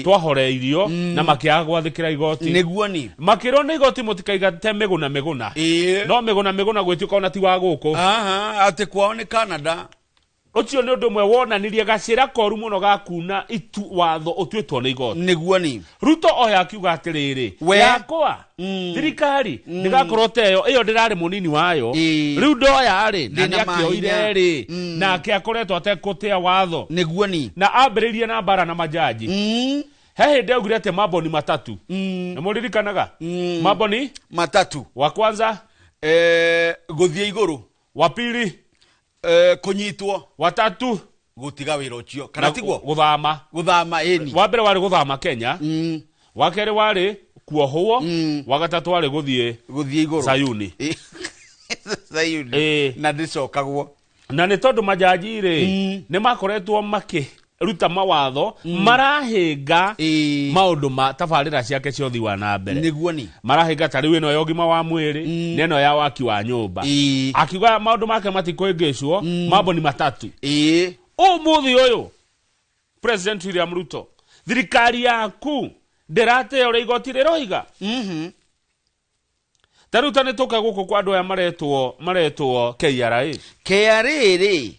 twahoreirio na makĩaga gwathĩkĩra igoti. Nĩguo ni makĩrwo nĩ igoti mũtikaigate mĩgũna no mĩgũna gwĩtuĩka ona ti wa gũkũ atĩ kwao nĩ Canada. Ũcio nĩ ũndũ ũmwe wonanirie gacĩra koru mũno gakuna itu watho ũtuĩtwo nĩ igoti. Nĩguo ni Ruto oya akiuga atĩrĩrĩ yakwa thirikari ndĩgakorwo teyo ĩyo ndĩrarĩ mũnini wayo rĩu ndoya rĩ na nĩakĩoire rĩ nake akoretwo atekũtĩa watho. Nĩguo ni na ambĩrĩirie na mbara na majaji he hĩndĩ augire atĩ mambo ni matatu nĩmũririkanaga mambo ni matatu. Wa kwanza gũthiĩ igũrũ, wa pili kunyitwo, watatu gutiga wĩra ũcio kana tiguo guthama eni. Wa mbere warĩ guthama Kenya, wa kerĩ warĩ kuohwo, wa gatatũ warĩ gũthiĩ igũrũ Sayuni. Sayuni na ndĩcokagwo na nĩ tondũ majaji rĩ nĩ makoretwo makĩruta mawatho marahĩnga maũndũ ma tabarĩra ciake cia ũthii wa na mbere. Nĩguo ni marahĩnga ta rĩu ĩno ya ũgima wa mwĩrĩ na ĩno ya waki wa nyũmba. Akiuga maũndũ make matikũingĩcwo mambo ni matatu. Ũmũthĩ ũyũ President William Ruto thirikari yaku ndĩratĩa ũrĩa igoti rĩroiga. Tarĩu ta nĩ tũka gũkũ kwa andũ aya maretwo KRA rĩ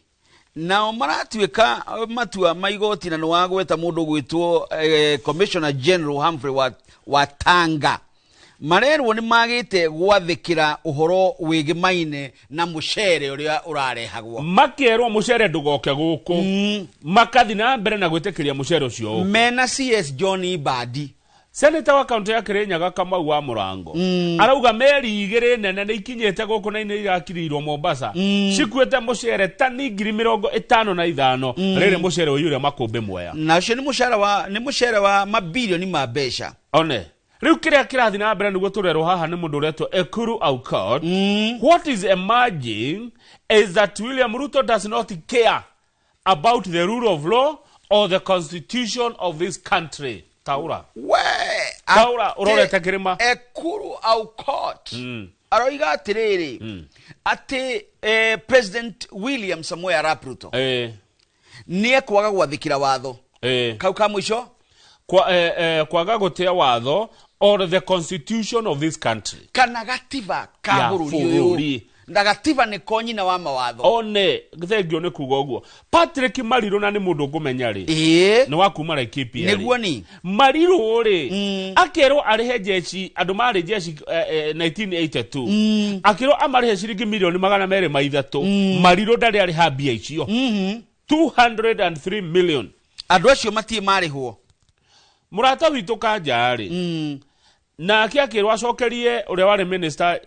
nao maratuĩka matua ma igoti na nĩ wagweta mũndũ gwĩtwo Commissioner General Humphrey Watanga. Marerwo nĩ magĩte gwathĩkĩra ũhoro wĩgĩmaine na mũcere ũrĩa ũrarehagwo. Makĩerwo mũcere ndũgoke gũkũ makathi na mbere na gwĩtĩkĩria mũcere ũcio mena CS Johnny Badi Senator wa kaunti ya Kirinyaga Kamau wa Murango arauga meri igire nene ni ikinyete guku na ine irakirirwo Mombasa cikuete mucere tani 55,000 rere mucere uyu ria makumbe Mwea na cio ni mucere wa mabilioni ma mbeca one riu kiria kirathi na mbere niguo turerwo haha ni mundu uretwo Ekuru Aukot. What is emerging is that William Ruto does not care about the rule of law or the constitution of this country. Taura urorete kirima Ekuru Aukot aroiga atiriri ati President William Samoei Arap Ruto nie kwaga gwathikira watho kau ka mwisho kwaga gutia watho or the constitution of this country kana gatiba ka bururi ndagatiba ni konyina wa mawatho one thengio ni kuga uguo. Patrick Mariru na ni mundu ngumenya ri ni wa kuma Laikipia niguo ni Mariru ri akero arihe jeshi andu mari jeshi 1982 akero amarihe ciringi milioni 203 Mariru ndari ari habia icio 203 million andu acio matie marihwo murata witu kanjari na akiakirwa acokerie uria wari minister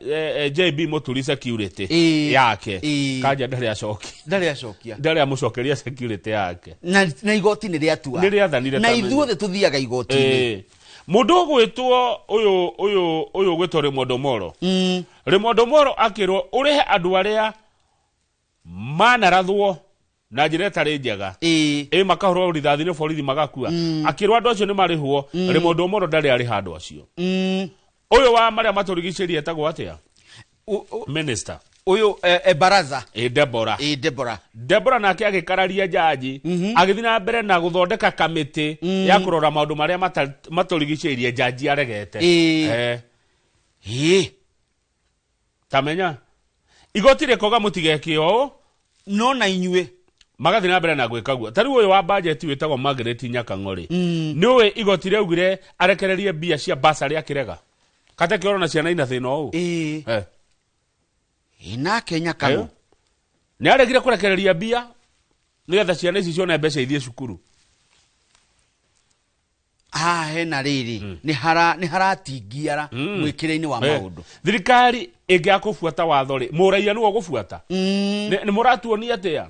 JB Muturi security yake kanja ndari acokia ndari amucokeria security yake na igoti ni riatua ni riathanire na ithuothe tuthiaga igoti mundu gwitwo uyu gwitwo Rimondo Moro akirwo urihe andu aria manarathwo na njira tari njega makahorwo rithathi ni borithi magakua akirwa andu acio ni marihwo Rimondo Moro ndari ari handu acio uyu wa maria maturigicerie etagwo atia minister uyu Baraza Deborah nake agikararia jaji agithii na mbere na guthondeka kamiti ya kurora maundu maria maturigicerie jaji aregete tamenya igoti rikoga mutigekio no na inyue magathi na mbere na gwikaguo tari uyu wa budget witagwo Margaret Nyakang'ori niwe igoti riaugire arekererie bia cia basari akirega kate kiorona ciana ina thina u ina Kenya kanu ni aregire kurekereria bia nigetha ciana ici cione mbeca ithie cukuru hena riri ni haratingiara mwikire-ini wa maundu thirikari ingiakubuata watho ri muraia niwo gubuata ni muratuonia atia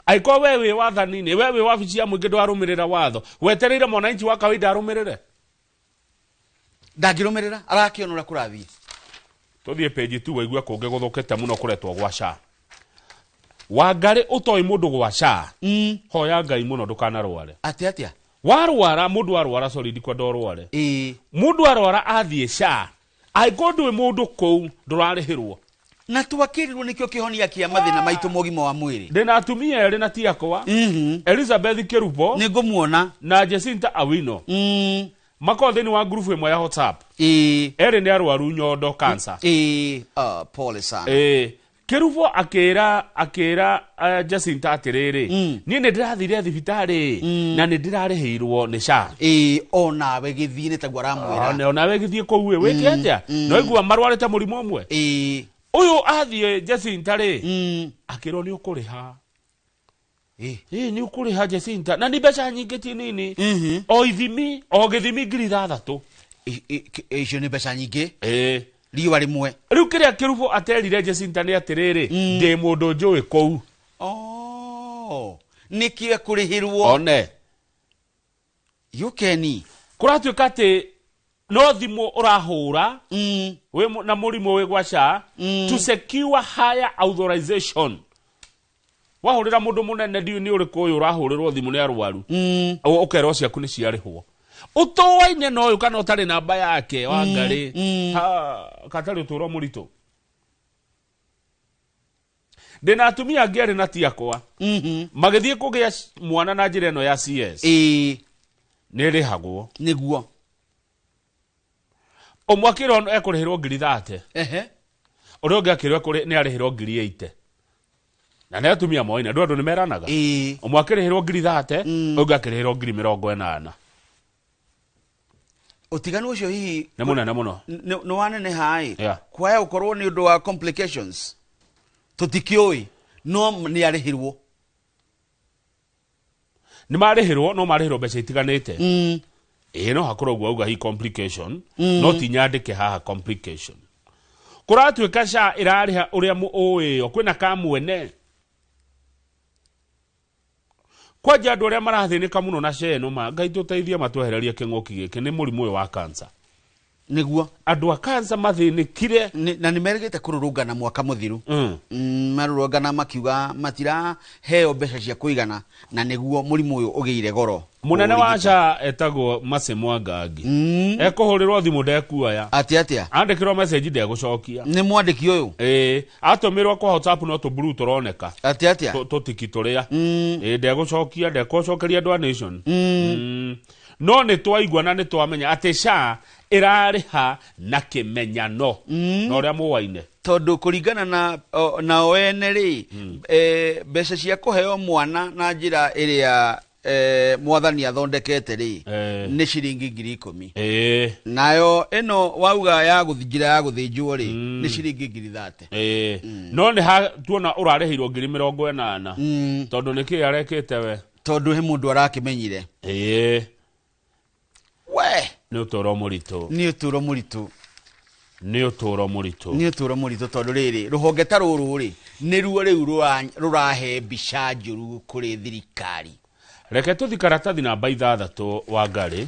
aiko wewe wathanini wewe wabici ya mwingi ndwarumirira watho wetereire mwananchi wa kawaida arumirire ndagirumirira arakionora kurathie tuthie page 2 waigua kunge guthukete muno kuretwo gwa SHA Wangari utoi mundu gwa SHA hoya Ngai muno ndukanarware atia warwara mundu arwara sorry ndikwa ndorware mundu arwara athie SHA aiko ndwi mundu kou ndurarihirwo na tuwakirirwo nikio kihonia kia mathina maitu mogimo wa mwiri ndina atumia eri na tiakwa Elizabeth Kerubo ningumuona na Jacinta Awino makothini wa group imwe ya WhatsApp eri ni arwaru nyondo cancer pole sana Kerubo akira Jacinta atiriri ni ndirathire thibitari na ni ndirarihirwo ni SHA ona we githii ni tagwa ramwira ona we githii ko we wikete no igua marwarite murimo umwe uyu athie Jacinta ri akirwo ni ukuriha ni ukuriha Jacinta na ni mbeca nyingi ti nini o ithimi o githimi 3,000 icio ni mbeca nyingi riwa rimwe riu kiria Kerubo aterire Jacinta ni atiriri ndi mundu njui kou nikie kurihirwo one yukeni kuratuika ati no thimu urahura we na murimo we gwa SHA to secure higher authorization wahurira mundu munene ndiu ni uriku uyu urahurirwo thimu ni arwaru ukero ciaku ni ciarihwo utowaine no uyu kana utari namba yake Wangari katari uturo murito ndina atumia ngeri na tiakwa magithie kugia mwana na njira eno ya CS ni rihagwo niguo omwakiro ono ekurihirwo 30 uria ungi akirwo kuri ni arihirwo 80 na ne atumia moina andu ni meranaga omwakirihirwo 30 ungi akirihirwo 80 utiganu ucio hihi ne muno no wanene hai kwaya ukorwo ni undu wa complications tutikioi no ni arihirwo ni marihirwo no marihirwo mbeca itiganite no hakoro gwa hi complication no tinyandike haha complication kuratuika SHA irariha uria muoyo kwina kamwene kwa jandu uria marathinika muno na SHA no ma ngai tuteithia matwehereria king'oki giki ni murimu uyu wa cancer niguo andu a cancer mathinikire na nimerigite kururungana mwaka muthiru marurungana makiuga matira heo mbeca cia kuigana na niguo murimu uyu ugiire goro munene wa SHA etagwo Mase Mwangangi ekuhurirwo thimu ndekuoya atia andikirwo message ndegucokia ni mwandiki uyu atumirwo kwa WhatsApp no tuburu turoneka atia tutiki turia ndegucokia ndekocokeria donation no ni twaigua na ni twamenya ati SHA irariha na kimenyano no ria muwaine tondu kuringana na ON ri mbeca cia kuheo mwana na njira iria mwathani athondekete ri ni ciringi 10,000 nayo eno wauga ya guthingira ya guthinjwo ri ni ciringi 30,000 no ni ha tuona urarehirwo 80,000 tondu niki yarekete we tondu he mundu arakimenyire we ni utoro muritu tondu riri ruhonge ta ruru ri ni ruo riu rurahe mbica njuru kuri thirikari reke tuthi karatathi namba 6 wa ngari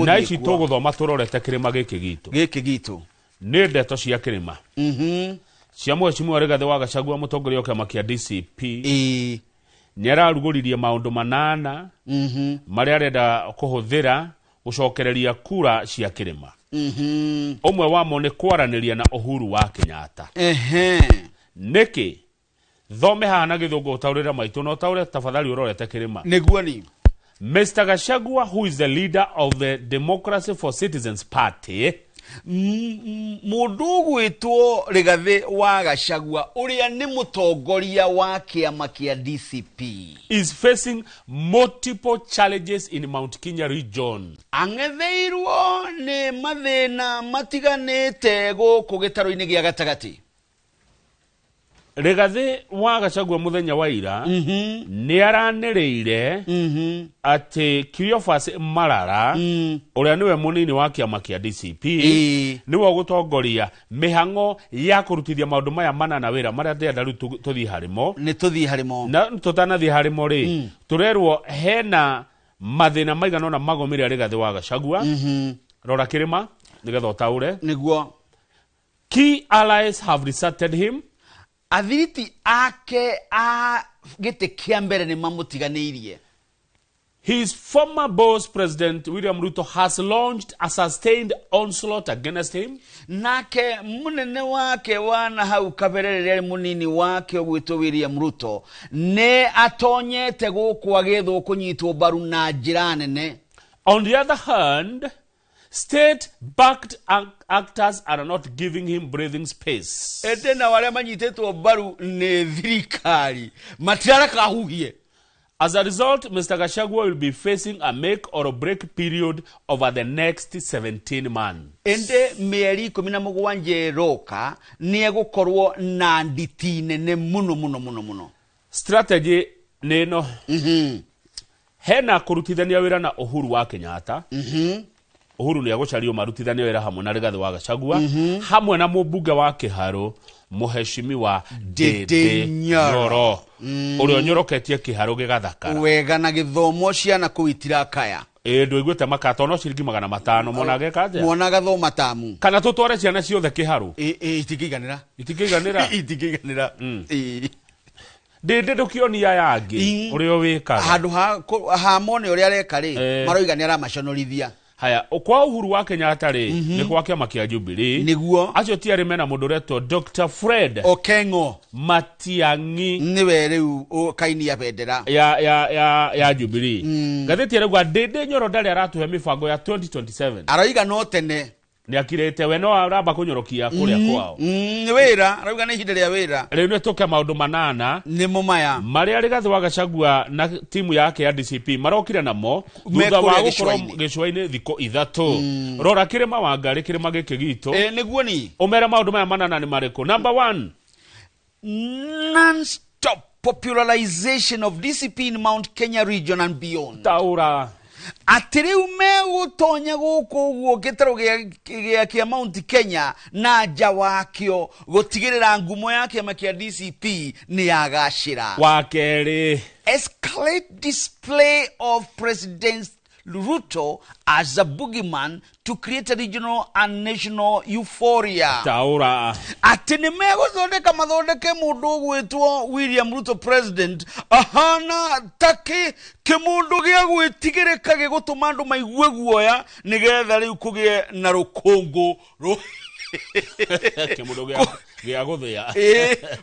na ici tuguthoma turorete kirima giki gitu ni ndeto cia kirima cia Mheshimiwa Rigathi wa Gachagua mutongoria wa kiama kia DCP ni araruguririe maundu 8 maria arenda kuhuthira gucokereria kura cia kirima umwe wamo ni kwaraniria na Uhuru wa Kenyatta niki thome hana githungu utaurira maitu no taure tafadhali urorete kirima niguo ni Mr. Gachagua, who is the leader of the Democracy for Citizens Party, mundu gwitwo Rigathi wa Gachagua uria ni mutongoria wa kiama kia DCP is facing multiple challenges in Mount Kenya region. Angetheirwo ni mathina matiganite guku gitaro-ini gia gatagati. Rigathi wa Gachagua muthenya wa ira ni aranireire ati Cleophas Malala uria niwe munini wa kiama kia DCP niwe gutongoria mihango ya kurutithia maundu maya mana na wira maria ndenda riu tuthi harimo na tutanathi harimo ri turerwo hena mathina maigana na magomire Rigathi wa Gachagua rora kirima nigetha utaure niguo key allies have deserted him. Athiriti ake a gite kia mbere ni mamutiganirie. His former boss President William Ruto has launched a sustained onslaught against him. Nake munene wake wana hau kaberere munini wake ogwitwo William Ruto ne atonyete guku agitho kunyitwo baru na njira nene. On the other hand, state-backed actors are not giving him breathing space. Edena wale manyitetwo baru ne thirikari matirara kahuhie. As a result, Mr. Gachagua will be facing a make or break period over the next 17 months. Ende mieri 17 roka ni egukorwo na nditine ne muno. Strategy neno hena kurutithania wira na Uhuru wa Kenyatta. Uhuru ni agucario marutithania wira hamwe na Rigathi wa Gachagua hamwe na mubunge wa Kiharo Mheshimiwa Dede Nyoro urio nyoroketie Kiharo gigathakara wega na githomo ciana kuitira kaya ndwiguite makato no ciringi 500 monage kaje mona gathoma tamu kana tutware ciana ciothe Kiharo itikiganira Dede ndukionia yangi urio wikaga handu ha mone uria areka ri maroiga ni aramaconorithia. Haya, kwa Uhuru wa Kenyatta ri ni kwa kiama kia Jubilee niguo acio tiari mena mundu reto Dr. Fred Okengo Matiang'i niwe riu kaini ya bendera ya Jubilee gatheti eragwa Dede Nyoro ndari aratuhe mibango ya 2027 aroiga no tene ni akirete we no aramba kunyorokia kuria kwao ni wira arauga ni hinde ria wira riu ni tuke maundu 8 ni mumaya maria Rigathi wa Gachagua na timu yake ya DCP marokire namo thutha wa gukorwo gicwaini thiko 3 rora kirima wa ngari kirima giki gitu niguo ni umera maundu maya 8 ni mariko. Number 1, non-stop popularization of DCP in Mount Kenya region and beyond. Taura atiriu megutonya guku guo gitaro gia Mount Kenya na nja wakio gutigirira ngumo ya kiama kia DCP ni yagashira. Wakeri Escalate display of President Ruto as a boogeyman to create a regional and national euphoria. Taura Atini mego thondeka mathondeke mundu gwitwo William Ruto president ahana take kimundu gia gwitigirika gigutuma andu maigue guoya nigetha riu kugie na rukungu kimundu gia guthia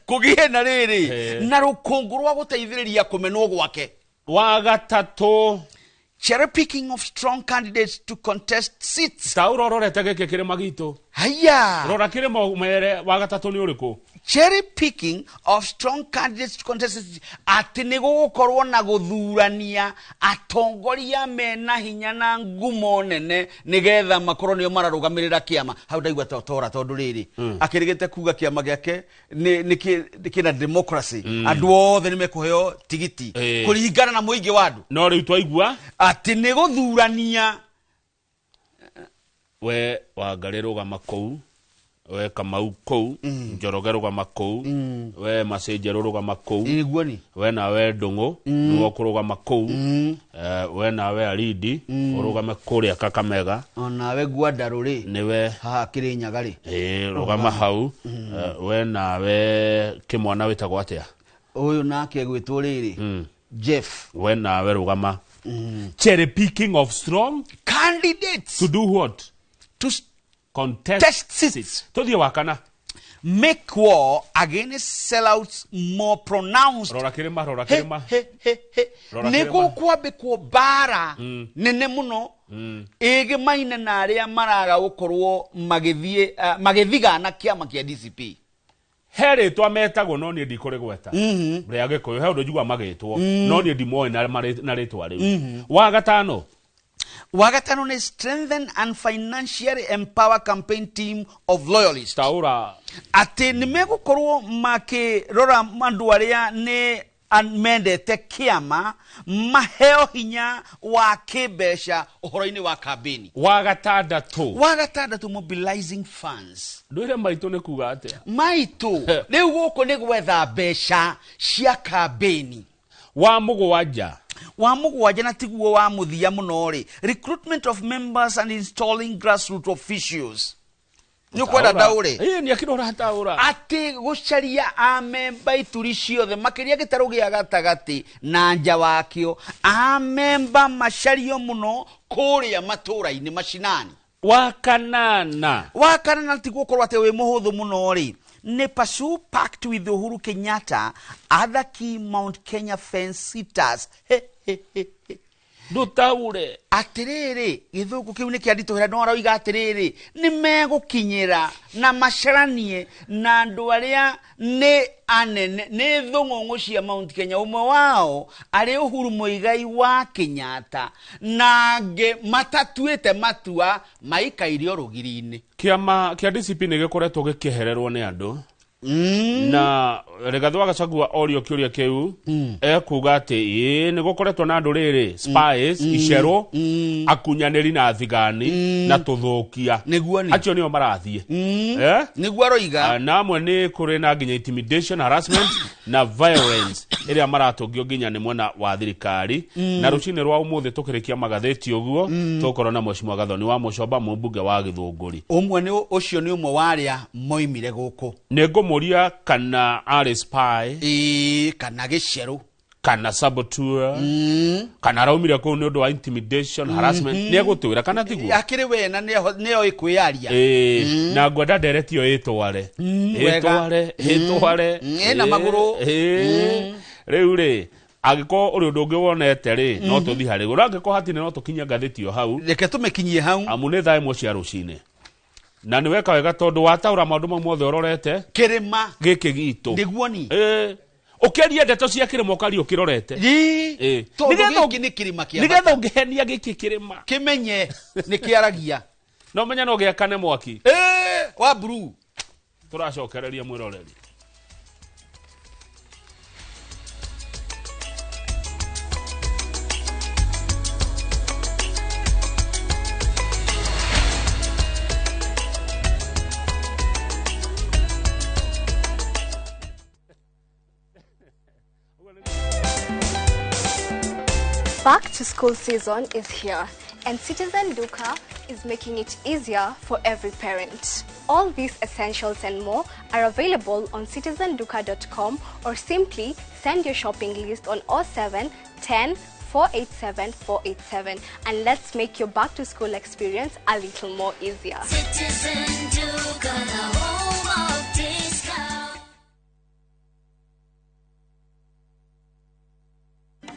kugie na riri na rukungu rwa guteithiriria kumenwo gwake. Wa gatatu cherry picking of strong candidates to contest seats. Taura rorete geke kirima gitu. Haya. Rora kirima umere wa gatatu ni uriku. Cherry picking of strong candidates to contest seats. Ati ni gukorwo na guthurania atongoria mena hinya na ngumo nene nigetha makorwo nio mararugamirira kiama. Hau ndaigua tora tondu riri. Akirigite kuga kiama giake ni kina democracy. Andu othe ni mekuheo tigiti kuringana na muingi wa andu. No riu twaigua ati ni guthurania we Wangari rugama kou, we Kamau kou, Njoroge rugama kou, we Masenje rugama kou, we nawe Ndungu niwe kurugama kou, we nawe Alidi urugame kuria Kakamega, onawe Gwandaruri niwe haha Kirinyaga ri rugama hau, we nawe Kimwana witagwo atia uyu nake gwitwo riri Jeff, we nawe rugama. Cherry picking of strong candidates to do what? To contest seats. Todhi wakana make war against sellouts more pronounced. Rora kirima Nego kwabe ko bara nene muno ege maina na aria maraga gukorwo magithigana kiama kia DCP. Heri twa metagwo no ni ndikore gweta ria gikuyu he undu njigwa magitwo no ni ndimoe na ritwa riu. Wa gatano ni strengthen and financially empower campaign team of loyalists. Taura ati ni megukorwo makirora mandu aria ni amendete kiama maheo hinya wa kibesha uhoro-ini wa kampeni. Wa gatandatu mobilizing funds. Ndwire maitu ni kuga atia maitu riu guku ni gwetha besha cia kampeni. Wa mugwanja na tiguo wa muthia muno ri recruitment of members and installing grassroots officials. Nyukwenda daure ni akirora taura ati gucaria amemba ituri ciothe makiria gitaru gia gatagati na nja wakio amemba macario muno kuria matura-ini macinani. Wa kanana tiguo korwo ati wi muhuthu muno ri ne pursue pact with Uhuru Kenyatta other key Mount Kenya fence sitters. Ndutaure atiriri githuku kiu ni kiandituhira no arauga atiriri ni megukinyira na macaranie na andu aria ni anene ni thung'ung'u cia Mount Kenya. Umwe wao ari Uhuru Muigai wa Kenyatta na nge matatuite matua maikairio rugiri-ini. Kiama kia DCP ni gikoretwo gikihererwo ni andu na Rigathi wa Gachagua orio kiuria kiu ekuga ati ni gukoretwo na andu riri spies icero akunyaniri na thigani na tuthukia acio nio marathie niguo aroiga na amwe ni kuri na nginya intimidation harassment na violence iria maratungio nginya ni mwena wa thirikari. Na rucini rwa umuthi tukirikia magatheti uguo tukorwo na Mheshimiwa Gathoni wa Mucomba mbunge wa Githunguri. Umwe ni ucio ni umwe waria moimire guku ni ngumuria kana ari spy kana giceru kana saboteur kana raumire ko ni undu wa intimidation harassment ni egutwira kana tiguo akiri we na neo ikwiaria na ngwenda nderetio itware na maguru riu ri agiko uri undu ungi wonete ri no tuthi hari ura ngiko hatine no tukinya ngatheti o hau reke tumekinyie hau amu ni thae cia rucine na ni weka wega tondu wataura maundu mamwe ororete kirima giki gitu ndiguo ni ukeria ndeto cia kirima ukari ukirorete tondu giki ni kirima kia nigetha ungehenia giki kirima kimenye ni kiaragia no menya no giakane mwaki wa blue turacokereria mwiroreri. Back to school season is here, and Citizen Duka is making it easier for every parent. All these essentials and more are available on citizenduka.com, or simply send your shopping list on 07 10 487 487, and let's make your back to school experience a little more easier. Citizen Duka, the home of discount.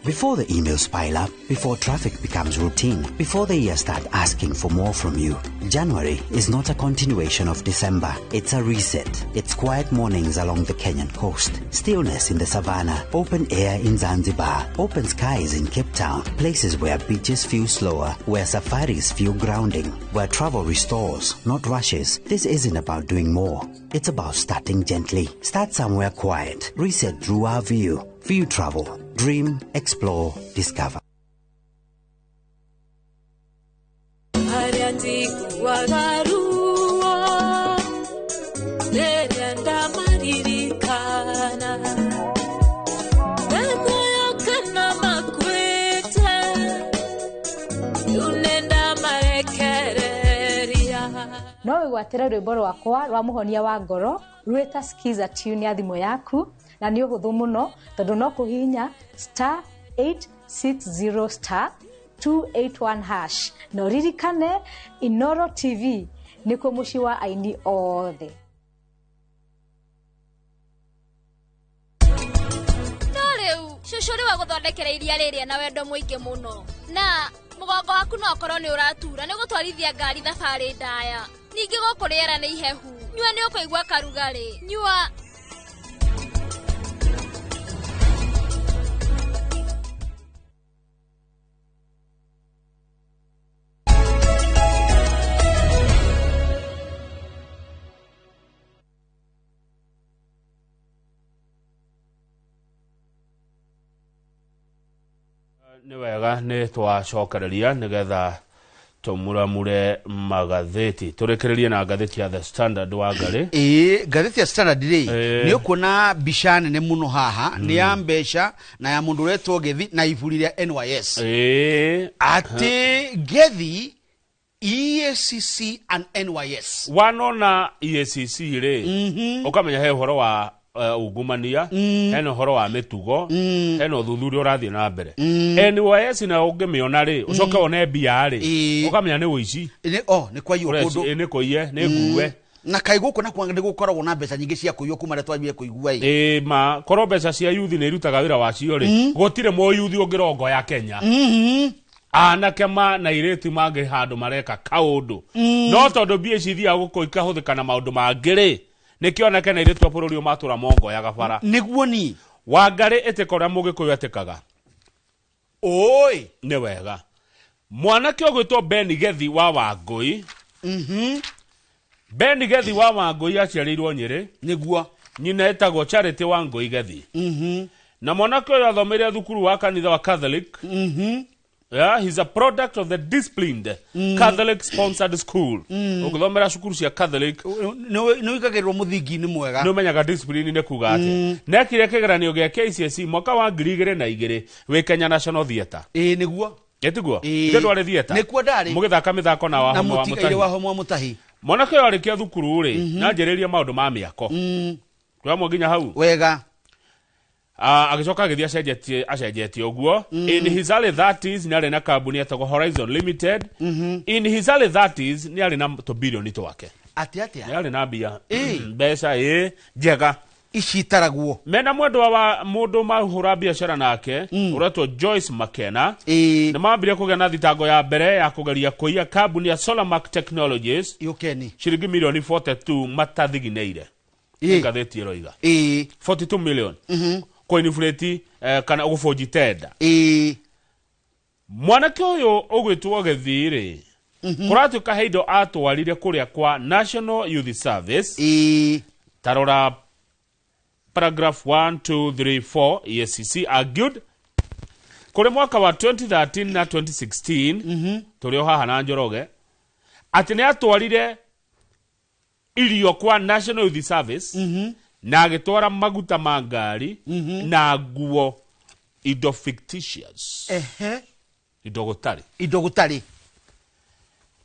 Before the emails pile up, before traffic becomes routine, before the year starts asking for more from you, January is not a continuation of December. It's a reset. It's quiet mornings along the Kenyan coast, stillness in the savannah, open air in Zanzibar, open skies in Cape Town, places where beaches feel slower, where safaris feel grounding, where travel restores, not rushes. This isn't about doing more. It's about starting gently. Start somewhere quiet. Reset through our view. View Travel. Dream, explore, discover. No wigwatira rwimbo rwakwa rwa muhonia wa ngoro rweta skiza tune ya thimo yaku na ni uhuthu muno tondu no kuhinya *860 *281# no ririkane Inoro TV niko muci wa aini othe. Riu shushuri wa guthondekera iria riria na wendo muingi muno na mugongo waku no korwo ni uratura ni gutwarithia ngari thabari ndaya ningi gukuriera ni ihehu nyua ni ukuigua karugari nyua ni wega ni twacokereria nigetha tumuramure magatheti turekererie na gatheti ya The Standard wa ngari gatheti ya Standard ni ukuna bica nene muno haha ni ya mbeca na ya mundu retwo Gethi na iburi ria NYS ati Gethi EACC and NYS wanona EACC ri ukamenya he horo wa ugumania heno horo wa mitugo heno thuthuria urathie na mbere NYS na ungemiona ri ucoke one bia ri ukamenya ni uici ni kwa hiyo kundu ni kuiye ni nguwe na kai guku na kwanga gukoragwo na mbeca nyingi cia kuiyo kuma retwambie kuigua ma korwo mbeca cia youth ni irutaga wira wacio ri gutire mo youth ungirongo ya Kenya anake ma na ireti mange handu mareka kaundu no tondu bia cithia guko ikahuthikana maundu mangiri nikiona kana ireti wa bururi matura mongo ya gabara niguo ni Wangari etekora mugikuyu atekaga oi ni wega mwanake ogwitwo Ben Gethi wa Wangui Ben Gethi wa Wangui aciarirwo Nyeri niguo nyina etagwo Charity Wangui Gethi na mwanake uyu athomire thukuru wa kanitha wa Catholic yeah, he's a product of the disciplined Catholic sponsored school. Ukithomera cukuru cia Catholic no ikagirwo muthingi ni mwega. No menyaga discipline ne kuga ate. Nekire kigeranio gia KCSE mwaka wa 2002 we Kenya National Theatre. Niguo. Etiguo. Ndware theatre. Nikuo ndari. Mugithaka mithako na wa homo wa mutahi. Na wa homo wa mutahi. Mwanake uyu arikia thukuru ri na njereria maundu ma miako. Twamwe nginya hau. Wega. Agicoka githia acenjetie uguo in his early 30s ni ari na kambuni etagwo Horizon Limited in his early 30s ni ari na to billion twake ati ni ari na bia mbeca njega icitaragwo mena mwendo wa mundu mahura biashara nake uretwo Joyce McKenna na mambire kugea na thitango ya mbere ya kugeria kuiya kambuni ya Solarmark Technologies yukeni ciringi milioni 42 matathigineire ngatheti roiga 42 million kwa inflate kana ugufoji tenda mwanake uyu ugwitwo Gethiri kuratuka heido atwarire kuria kwa National Youth Service tarora paragraph 1 2 3 4 EACC argued kuri mwaka wa 2013 na 2016 turio haha na Njoroge ati ni atwarire irio kwa National Youth Service na agitwara maguta ma ngari na nguo indo fictitious indo gutari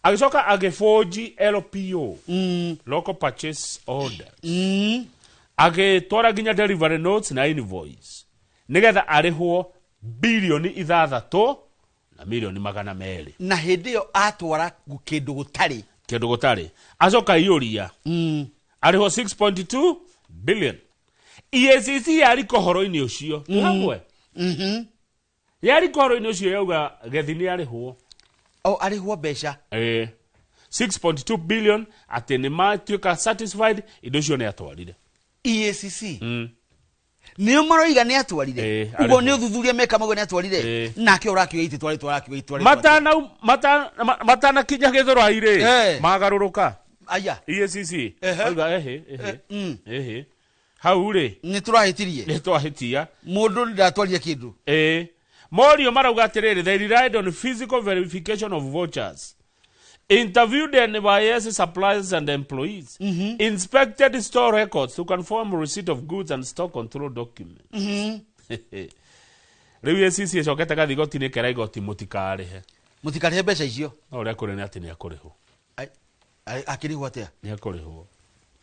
agicoka agiforge LPO local purchase orders agitwara nginya delivery notes na invoice nigetha arihwo bilioni 6 na milioni 200 na hindi yo atwara kindu gutari acoka iuria arihwo 6.2 billion EACC yari kohoro-ini ucio hamwe yari kohoro-ini ucio yauga gethini arihwo arihwo mbeca 6.2 billion ati ni matuika satisfied indo cio ni atwarire EACC niyo maroiga ni atwarire ugo ni uthuthuria meka mago ni atwarire nake urakio ititwari matana kinya githoro ire magaruruka aya EACC auga hau ri ni turahitia mundu ndatwaria kindu Morio marauga atiriri they relied on physical verification of vouchers, interviewed NYS suppliers and employees, inspected store records to confirm receipt of goods and stock control documents. Riu EACC icokete gathigoti-ini kera igoti mutikarihe mbeca icio no uria kuri ni ati ni akurihwo akirihwo atia ni akurihwo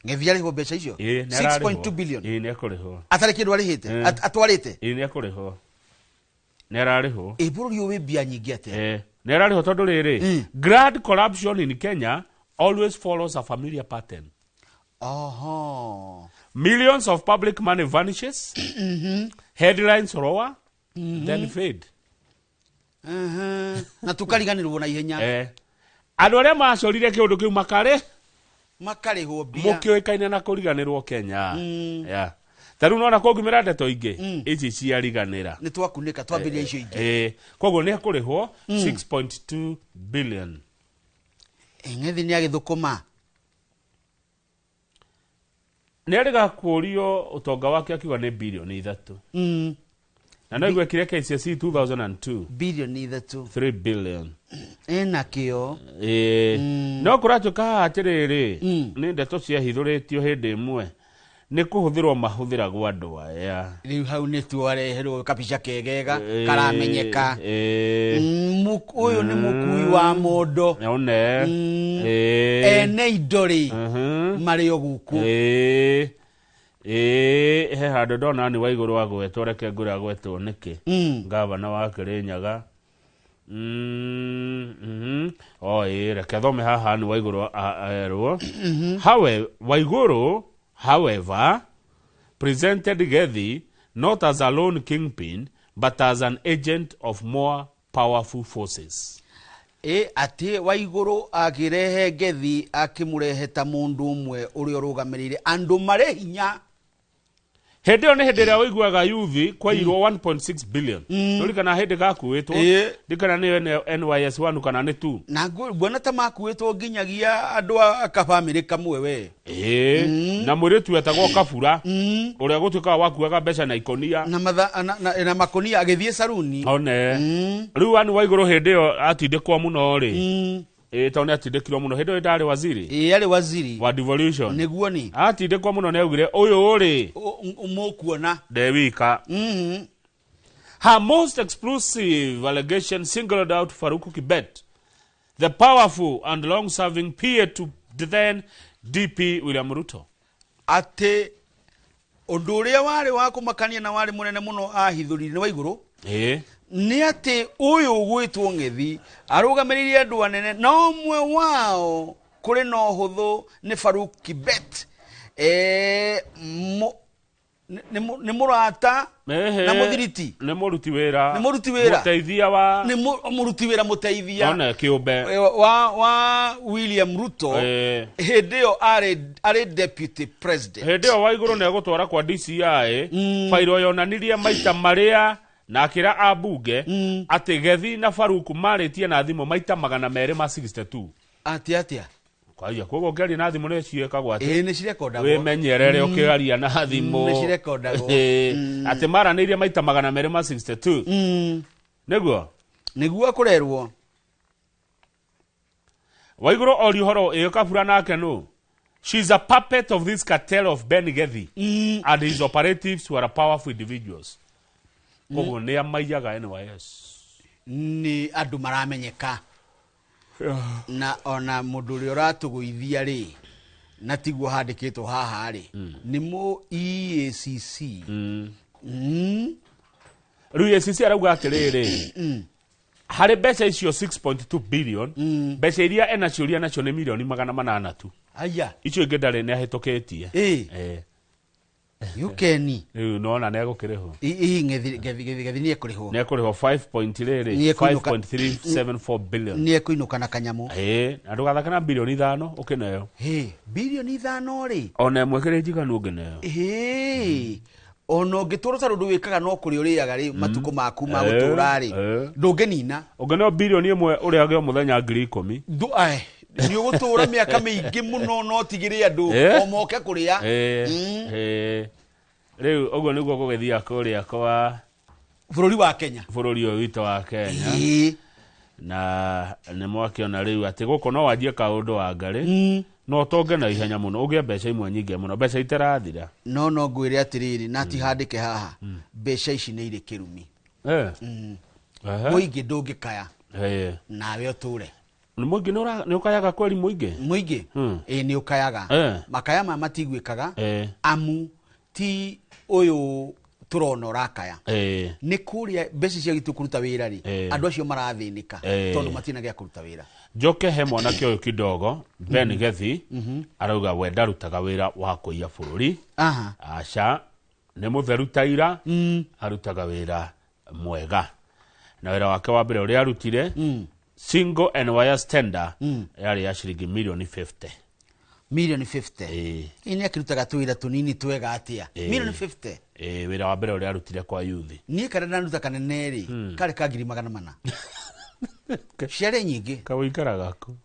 ngethi arihwo mbeca icio 6.2 billion ni akurihwo atari kindu arihite atwarite ni akurihwo nerariho bururi uwe bia nyingi ate nerariho tondu riri grand corruption in Kenya always follows a familiar pattern. Millions of public money vanishes, headlines roar, then fade. Na tukariganirwo na ihenya andu aria macorire kiundu kiu makarihwo bia mukioikaine na kuriganirwo Kenya taru nona kongumira ndeto ingi ici ciariganira ni twakuneka twambiria icio ingi koguo ni akurihwo 6.2 billion ngethi ni agithukuma ni ariga kurio utonga wake akiuga ni bilioni 3 na no igwekire KCSE 2002 bilioni 3 billion enakio no kuratuka atiriri ni ndeto cia hithuritio hindi imwe ni kuhuthirwo mahuthiragwo andu aya riu hau ni twareherwo kapicha kegega karamenyeka uyu ni mukui wa mondo one ene idori mari oguku he handu ndona ni Waiguru agwetwo reke ngura agwetwo niki gavana wa Kirinyaga reke thome haha ni Waiguru aerwo Waiguru however presented Gethi not as a lone kingpin but as an agent of more powerful forces. Ati Waiguru akirehe Gethi akimurehe ta mundu umwe uri urugamirire andu mare hinya hindi yo ni hindi ria wiguaga yuthi kwa irwo 1.6 billion nuri kana hindi gakuitwo ndikana ni NYS 1 kana ni 2 na bwana ta makuitwo nginyagia andu aka family kamwe we na muritu etagwo Kabura uria gutuika wakuaga mbeca na ikonia na makonia agithie saruni one riu ani Waiguru hindi yo atindikwa muno ri tone atindikirwo muno hindi ndari waziri ari waziri wa devolution niguo ni atindikwa muno ne augire uyu uri umukuona dewika her most explosive allegation singled out Farouk Kibet, the powerful and long-serving peer to the then DP William Ruto. Ate undu uria wari wa kumakania na wari munene muno ahithurire ni Waiguru ni ati uyu gwitwo Ngethi arugamiririe andu anene no umwe wao kuri no huthu ni Farouk Kibet ni murata na muthiriti ni muruti wira muteithia wa ni muruti wira muteithia ona kiumbe wa William Ruto hedio are deputy president hedio Waiguru ne gutwara kwa DCI fairo yonanirie maita maria na akira abunge ati Gethi na Farouk maritie na thimo maita 262 atia kwaya kogo ngari na thimu ne ciekagwo ati ni cirekondagwo we menyerere ukiaria na thimu ni cirekondagwo ati maranirie maita 262 niguo kurerwo Waiguru orihoro Kabura nake no she's a puppet of this cartel of Ben Gethi and his operatives were powerful individuals kogo ne amayaga NYS ni andu maramenyeka na ona mundu uri uratuguithia ri na tiguo handikitwo haha ri ni mu EACC riu EACC arauga atiriri hari mbeca icio 6.2 billion mbeca iria ena ciuria nacio ni milioni 800 tu aya icio ingi ndari ni ahitukitie yukeni riu nona ne gukiriho ngethi ni ekuriho 5.374 billion ni ekuinuka na kanyamu andu gathakana bilioni 5 ukineyo bilioni 5 ri ona mwekere njiganu ngineyo ono ngitoro ta rundu wikaga no kuri uriaga ri matuko maku ma gutura ri ndungenina ungeneo bilioni imwe uria agio muthenya 10,000 ni ugutura miaka mingi muno no tigire andu omoke kuria riu uguo niguo gugithia kuria kwa bururi wa Kenya bururi uyu wito wa Kenya na ni mwakiona riu ati guko no wajie kaundu wa ngari no tonge na ihenya muno ugie mbeca imwe nyingi muno mbeca itarathira no ngwire atiriri na ti handike haha mbeca ici ni ire kirumi muingi ndungikaya nawe uture ni muingi ni ukayaga kweli muingi ni ukayaga makaya ma matigwikaga amu ti uyu turona urakaya ni kuria mbeca cia gitu kuruta wira ri andu acio marathinika tondu matina gya kuruta wira njoke he mwanake uyu kidogo Ben Gethi arauga we ndarutaga wira wa kuiya bururi aca ni mutheru taira arutaga wira mwega na wira wake wa mbere uria arutire single and wire tender yari ya shilingi milioni 50 ini akirutaga tuwira tunini twega atia milioni 50 wira wa mbere uria arutire kwa youth ni kana naruta kanene ri kare ka 400 ciare nyingi kawikara gako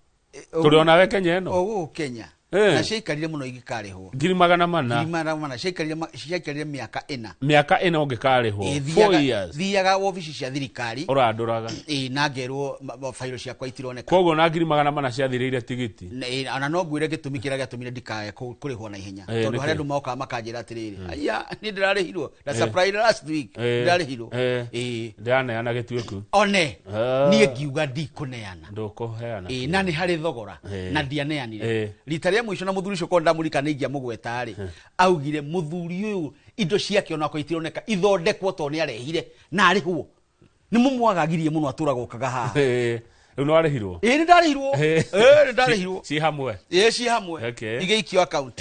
turi ona we Kenya eno Kenya na ciikarire muno igikarihwo 400 ciikarire miaka 4 ungikarihwo 4 years thiaga ofici cia thirikari uranduraga na ngerwo failo ciakwa itironeka koguo na 400 ciathirire tigiti ana no ngwire gitumi kira gatumire ndikae kurihwo na ihenya tondu hari andu moka makanjira atiriri aya ni ndirarihirwo na surprise last week ndirarihirwo ndiane ana gituiku one nie ngiuga ndikuneana ndukuheana na ni hari thogora na ndianeanire ritaria mwisho na muthuri ucio konda muri kana ingia mugweta ri augire muthuri uyu indo ciake ona ko itironeka ithondekwo to ni arehire na arihwo ni mumwagagirie muno aturago kaga ha no arehirwo ni ndarehirwo ni ndarehirwo ci hamwe ci hamwe igeikio account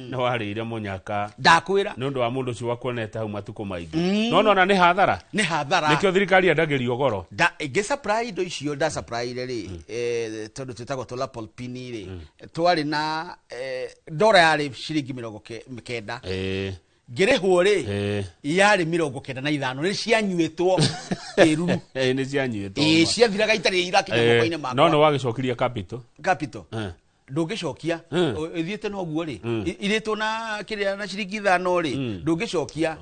no warire munyaka ndakwira nundu wa mundu ci wakuoneta hau matuko maingi no na ni hathara nikio thirikari endagirio goro ge supply indo icio nda supply ri tondu tutagwo tola polpini ri twari na dora yari shilingi 900 ngirihwo ri yari 95 ni cianyuitwo kiruru ni cianyuitwo ciathiraga itari irakinya moko-ini makwa no wagicokiria capital ndungicokia ithiete no guo ri iritwo na kiria na ciringi 5 ri ndungicokia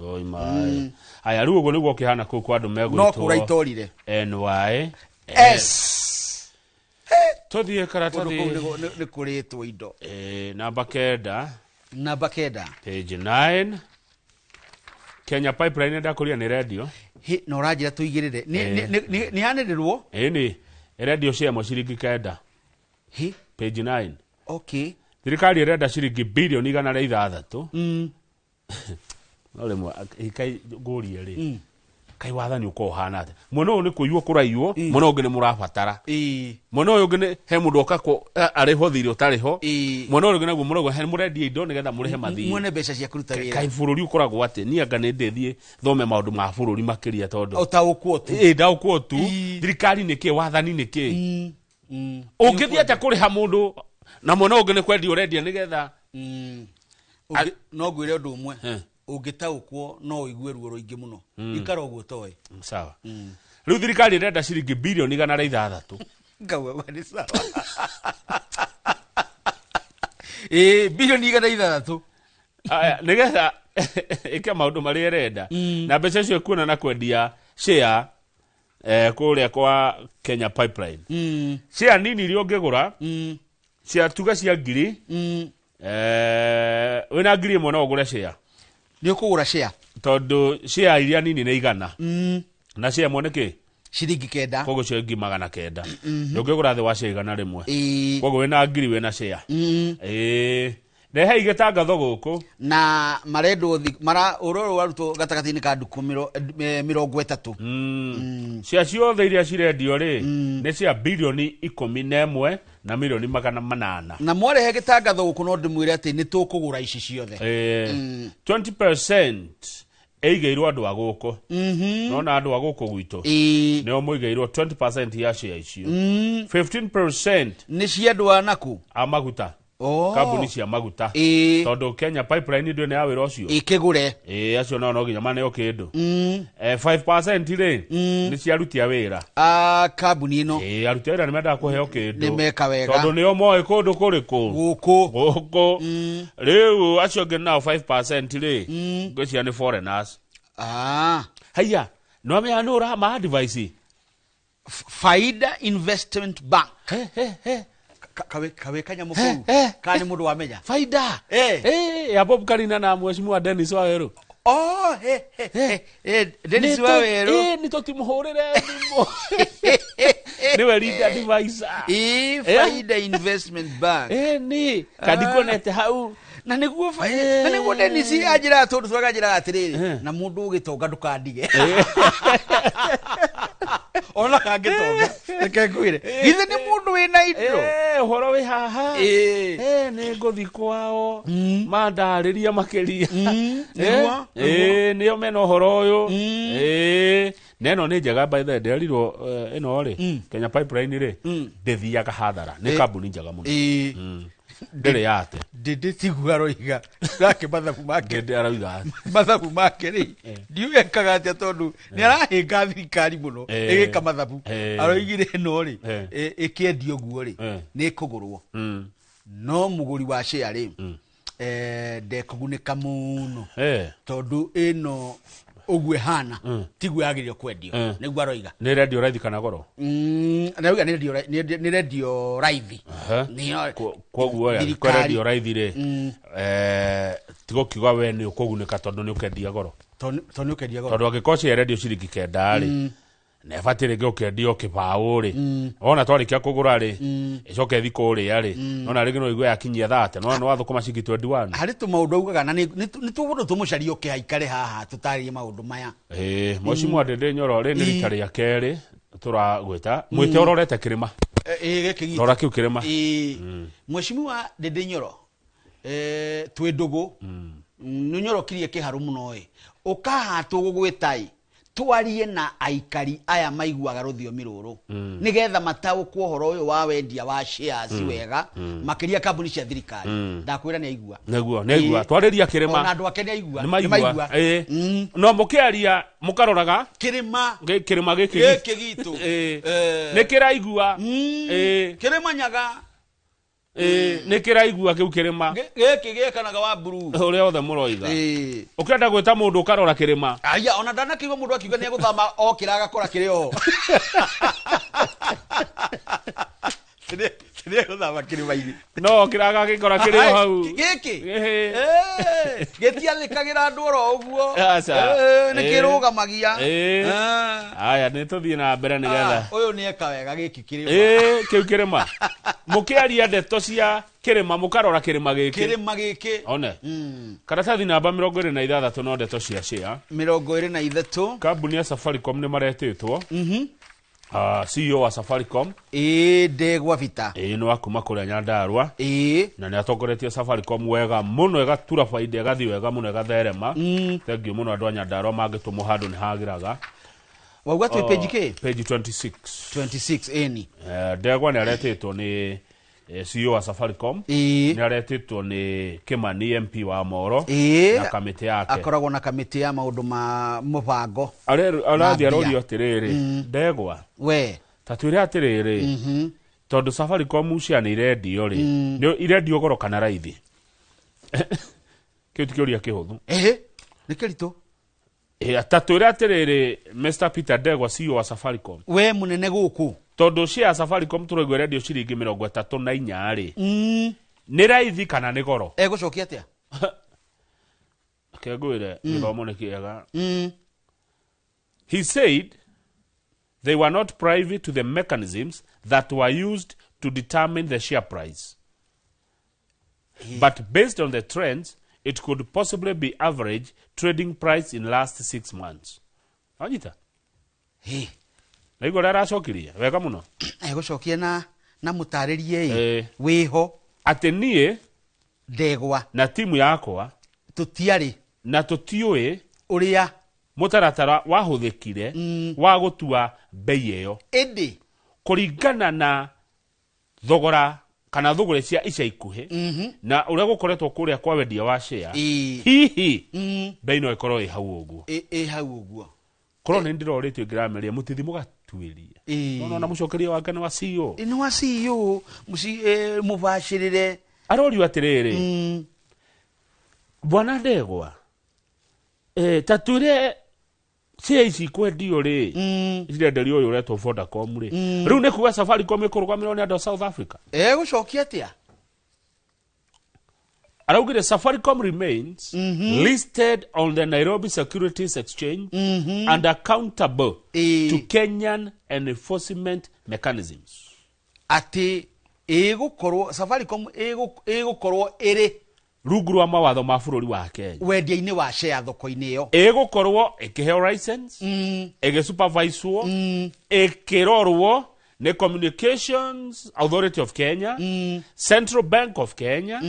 aya riu uguo niguo kihana ku kwa andu megwitwo no kura itorire NYS tuthie karatathi ni kuritwo indo namba 9 page 9 Kenya Pipeline ndakuria ni radio no urajira tuigirire ni hanirirwo ni radio cia ciringi 9 page 9 okay thirikari irenda ciringi bilioni 600 ole mwa ikai ngurie ri kai wathani uko hana ate muno ni kuyuo kuraiyo muno ngene murabatara muno uyu ngene he mundu okako ariho thiri utariho muno uyu ngene murogo he murendi indo nigetha murehe mathiri muone mbeca cia kuruta wira kai bururi ukoragwo ate ni anga ni ndethie thome maundu ma bururi makiria tondu utaukwo tu ndaukwo tu thirikari niki wathani niki ungithia ata kuriha mundu na muno ngene kwendi urendia nigetha no gwire undu umwe ungitaukwo no igue ruo ruingi muno ikara uguo toy sawa riu thirikari irenda ciringi bilioni 600 ngawe wani sawa bilioni 600 aya nigetha ike maundu mari irenda na mbeca cio kuona na kwendia share kuria kwa Kenya Pipeline share nini ri ungigura cia tuga cia ngiri wina ngiri imwe no ugure share ni ukugura share tondu share iria nini ni igana na share moneke ciringi 9 koguo ciringi 900 ndungigura thi wa cigana rimwe koguo wina ngiri wina share rehe igitangatho guku na marendo mara uroro waruto gatagati-ini ka nduku 30 cia ciothe iria cirendio ri ni cia bilioni 11 na milioni 800 na mwarehe gitangatho guku no ndimwire ati ni tukugura ici ciothe 20% eigeirwo andu aguku no na andu aguku gwitu nio muigeirwo 20% ya share icio 15% ni cia andu anaku amaguta kambuni cia maguta tondu Kenya Pipeline ndio ni ya wira ucio ikigure acio no nginya maneo kindu 5% ri ni cia aruti a wira kambuni ino aruti a wira ni menda kuheo kindu ni meka wega tondu nio moe kundu kuriku guku riu acio ngi nao 5% ri ngwiciria ni foreigners haya no me anura ma advice Faida Investment Bank kawe kanya mukuru kani mundu wamenya Faida ya Bob Karina na mheshimiwa Dennis Waweru Dennis Waweru ni totimuhurire ndimo niwe lead advisor Faida Investment Bank ni kadikonete hau na niguo Faida na niguo Dennis ajira tondu twagajira atiriri na mundu ugitonga ndukandige ona kangitonga reke ngwire githe ni mundu wina indo horo wi haha ni nguthi kwao mandariria makiria nio mena horo uyu neno ni njega by the nderirwo ino ri Kenya Pipeline ri ndithiaga hathara ni kambuni njega muno ndere yate ndinde tigwa roiga rake mathabu make ndinde aroiga mathabu make ri ndiuekaga atia tondu ni arahinga thirikari muno igika mathabu aroigire no ri ikiendio guo ri ni kugurwo no muguri wa share ri ndekugunika muno tondu ino ogwe hana tigwe agirio kwendio niguo aroiga ni radio raithi kana goro nauga ni radio raithi koguo ya radio raithi ri tigo kiuga we ni ukugunika tondu ni ukendia goro tondu ukendia goro tondu agikoci ya radio ciringi 9 ri ne fatire ge ukendio kibao ri ona twarikia kugura ri icoke thiko ri ya ri ona ringi no igwe yakinyia 30 no wathukuma cingi 21 hari tu maundu augaga na ni tugundu tumucario ke haikare haha tutarie maundu maya mheshimiwa Ndindi Nyoro ri ni ritari ya keri turagwita mwite urorete kirima gikigita rora kiu kirima mheshimiwa Ndindi Nyoro twindugu Nyoro kirie kiharu muno ukahatwo gugwitai twarie na aikari aya maiguaga ruthiomi ruru nigetha mataukwo horo uyu wa wendia wa shares wega makiria kambuni cia thirikari ndakwira ni aigua neguo twariria kirima ona andu ake ni aigua ni maigua no mukiaria mukaroraga kirima giki gitu ni kiraigua kirima nyaga ni kiraigua kiu kirima giki gekanaga wa blue uria othe muroiga ukienda gwita mundu ukarora kirima aya ona ndana kiugo mundu akiuga ni guthama okiraga kora kirio Sidi guthama kirima ini no kiraga gikora kirio hau giki getialikagira andu oro uguo ni kirugamagia aya ni tuthie na mbere nigetha uyu ni eka wega giki kirima kiu kirima mukiaria ndeto cia kirima mukarora kirima giki one karatathi namba 26 no ndeto cia share 23 kambuni ya Safaricom ni maretitwo CEO wa Safaricom ndegwa vita no akuma kuria Nyandarua na ni atongoretie Safaricom wega muno igatura faida igathi wega muno igatherema thengiu muno andu a Nyandarua mangitumo handu ni hagiraga wauga tu page page 26 eni ndegwa ni aretitwo ni CEO wa Safaricom ni aretitwo ni Kimani MP wa Moro na kamiti yake akoragwo na kamiti ya maundu ma mubango arathi arorio atiriri ndegwa we tatwire atiriri tondu Safaricom cia ni radio ri ni irendio goro kana raithi kitu kiuria kihuthu ni kirito tatwire atiriri Mr Peter Ndegwa CEO wa Safaricom we munene guku tondu cia Safaricom turagwa radio ciringi 34 ri ni raithi kana ni goro egucokia atia kegwire githomo ni kiega he said they were not privy to the mechanisms that were used to determine the share price. But based on the trends, it could possibly be average trading price in last 6 months. Anyita? Na igora aracokiria wega muno. Egocokia na mutaririe wiho ati nie ndegwa na timu yakwa tutiari na tutiui uria mutaratara wahuthikire wa gutua bei iyo indi kuringana na thogora kana thogora cia ica ikuhe na uria gukoretwo kuria kwa wendia wa share hihi bei no ikorwo hau uguo hau uguo korwo ni ndirorĩtio ngirameria mutithi mugatuĩria no na mucokeria wake ni wa CEO ni wa CEO mubashirire arorio atiriri bwana Ndegwa tatwire cia ici kwendio ri irenderio uyu uretwo Vodacom ri riu ni kuga Safaricom ikurũgamĩrĩrwo ni andu a South Africa gucokia atia araugire Safaricom remains listed on the Nairobi Securities Exchange and accountable to Kenyan enforcement mechanisms. Ati gukorwo Safaricom gukorwo iri rungu rwa mawatho ma bũrũri wa Kenya wendia-inĩ wa share thoko-inĩ iyo gukorwo ikiheo license supervisewo ikirorwo ni Communications Authority of Kenya, Central Bank of Kenya,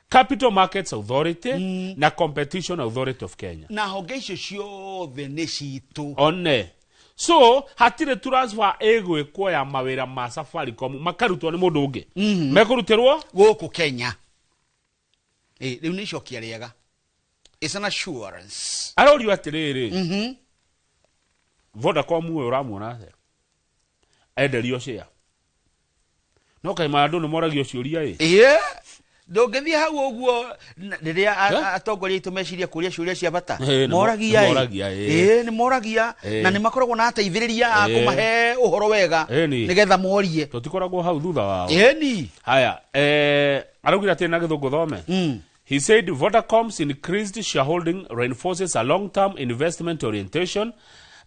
Capital Markets Authority na Competition Authority of Kenya. Na honge icio ciothe nĩ citũ. One. So, hatire transfer egwĩkwo ya mawĩra ma Safaricom makarutwo nĩ mũndũ ũngĩ. Mekũrutĩrwo gũkũ Kenya. Rĩu nĩ icokia rĩega. It's an assurance. Arorio atĩrĩrĩ. Vodacom ũyũ ũramuona atĩa? Enderio share. No kaima andu ni moragio ciuria ndũngĩthie hau ũguo rĩrĩa atongoria itũ meciria kũria ciuria cia bata moragia nĩ moragia na nĩ makoragwo na ateithĩrĩria a kũmahe ũhoro wega nĩgetha morie tũtikoragwo hau thutha wao haya araugire atĩ na gĩthũngũ thome. He said Vodacom's increased shareholding reinforces a long-term investment orientation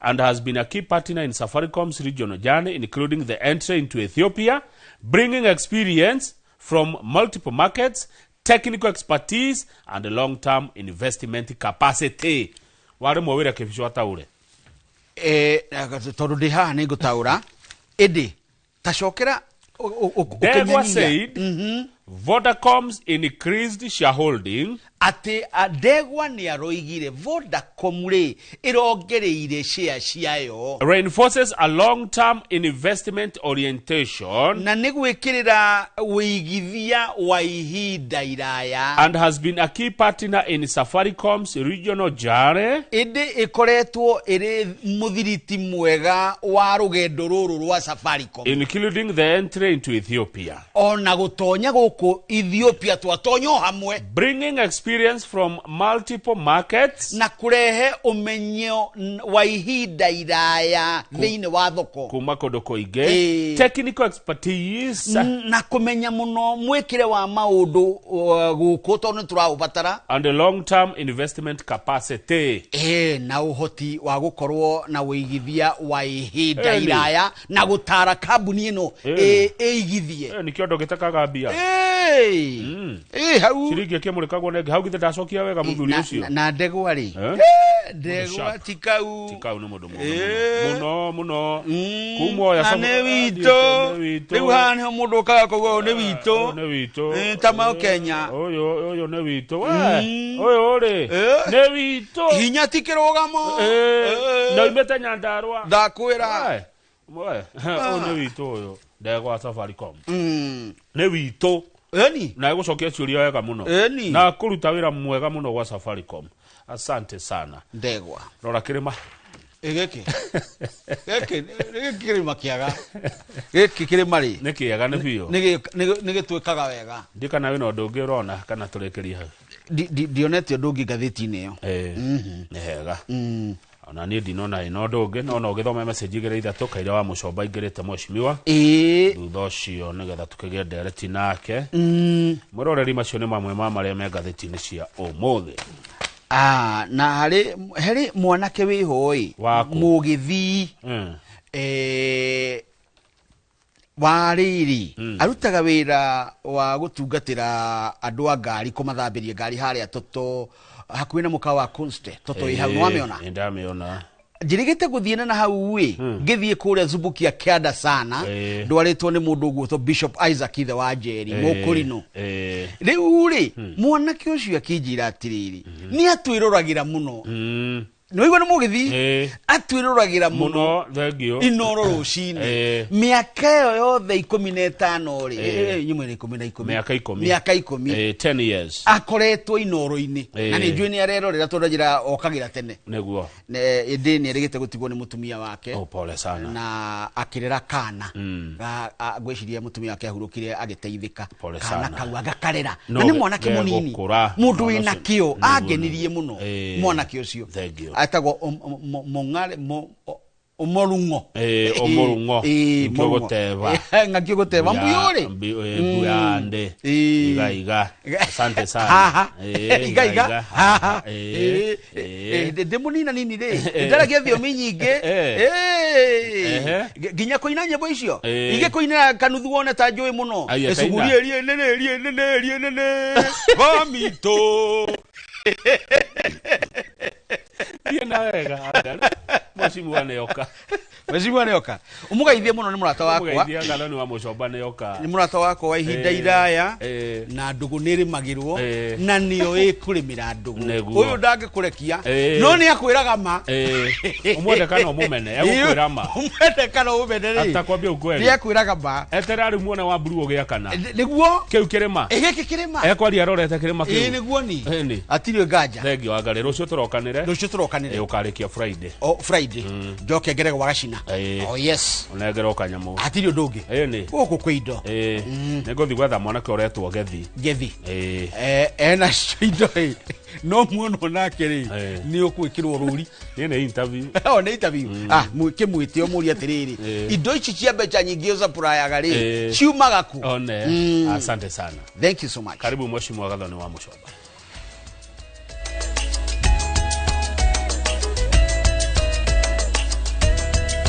and has been a key partner in Safaricom's regional journey, including the entry into Ethiopia, bringing experience from multiple markets, technical expertise, and a long-term investment capacity. Wale mwawira kifishwa taure. Tondũ ndĩ haha nĩ ngũtaũra ĩndĩ tacokera Ndegwa said Vodacom's increased shareholding ati Ndegwa nĩ aroigire Vodacom rĩ irongereire share ciayo reinforces a long-term investment orientation na nĩ gwĩkĩrĩra wĩigithia wa ihinda iraya and has been a key partner in Safaricom's regional journey. Ĩndĩ ĩkoretwo ĩrĩ mũthiriti mwega wa rũgendo rũrũ rwa Safaricom including the entry into Ethiopia. Ona gũtonya gũkũ Ethiopia twatonyo hamwe bringing experience from multiple markets na kurehe umenyo wa ihinda iraya thĩinĩ wa thoko kuma kũndũ kũingĩ technical expertise na kumenya muno mwĩkĩre wa maũndũ gũkũ tondũ tũraũbatara and a long-term investment capacity na ũhoti wa gũkorwo na wĩigithia wa ihinda iraya na gũtara kambuni ĩno ĩigithie nĩkĩo ndũgĩtakaga mbia hau ciringi ĩkĩmũrĩkagwo nenge hau githe ndacokia wega mũthuri ũcio na Ndegwa rĩ Ndegwa tikau nĩ mũndũ mũno kumwo ya nĩ witũ rĩu haha nĩho mũndũ ũkaga kũgwo nĩ witũ tama Kenya ũyũ nĩ witũ ũyũ rĩ nĩ witũ hinya tikĩrũgamo na imete Nyandarua ndakwĩra ũyũ nĩ witũ ũyũ Ndegwa Safaricom nĩ witũ na gũcokia ciũria wega mũno na kũruta wĩra mwega mũno gwa Safaricom. Asante sana Ndegwa. Rora kĩrĩma gĩkĩ kĩrĩma kĩaga gĩkĩ kĩrĩma rĩ nĩ kĩega nĩ biũ nĩ gĩtwĩkaga wega ndikana wĩna ũndũ ũngĩ ũrona kana tũrĩkĩrie hau ndionete ũndũ ũngĩ ngathĩti-inĩ ĩyo nĩ hega ona niĩ ndinona ĩno ũndũ ũngĩ no ũgĩthome message igĩrĩ ithatũ kaira wa mũcomba ingĩrĩte mheshimiwa thutha ũcio nĩgetha tũkĩgĩe ndereti nake mwĩroreri macio nĩ mamwe ma marĩa me ngathĩti-inĩ cia ũmũthĩ. Na harĩ mwanake wĩho mũgĩthii wariri arutaga wira wa gutungatira andu a ngari kumathambiria ngari haria toto hakuhi na mukawa wa Kunste toto ihau no ameona ndamiona njirigite guthiena na hau wi ngithie kuria Zubukia Kianda sana ndwaritwo ni mundu gwitwo Bishop Isaac Ithe wa Njeri mukurino riu ri mwanake ucio akinjira atiriri ni atwiruragira muno no igwa mugithi atwiruragira muno thengio Inoro rucini miaka yo yothe 15 ri nyumwe ni 10 miaka 10 10 years akoretwo Inoro-ini na ni njui ni arerorera tondagira okagira tene neguo indi ni erigite gutigwo ni mutumia wake pole sana na akirera kana gwiciria mutumia wake ahurukire agiteithika kana kau agakarera na ni mwanake munini mundu wina kio agenirie muno mwanake ucio atagwo mongale omorungo omorungo ngogoteba ngakigoteba mbuyore mbuyande iga asante sana iga de munina nini de ndaragia thiomi nyinge ginya koina nyebo icio ige koina kanuthu wona ta njui muno esugurie erie nene vamito Diena wega Mheshimiwa Neoka Mheshimiwa Neoka umugaithie muno ni murata wakwa umugaithie ngalo ni wa mucomba Neoka ni murata wakwa wa ihinda iraya na ndugu niri magirwo na niyo ikurimira ndugu uyu ndangikurekia no ni akwiraga ma umwende kana umumene egukwira ma umwende kana umumene ri atakwambia ukweli ni akwiraga ma eterari muone wa buru ugia kana niguo kiu kirima giki kirima ekwari arorete kirima kiu niguo ni atiri nganja thengio agare rucio turokanire ukarikia Friday Friday njoke ngere gwagacina yes unegera ukanyamu atiri ndungi ni guku kwindo negothi gwetha mwana ke uretwo gethi ena indo no muono nake ri ni ukwikirwo ruri ni interview ni interview kimwite omuria atiriri indo ici cia mbeca nyingi uza puraya gari ciumaga ku asante sana thank you so much karibu Mheshimiwa Gathoni wa Mucomba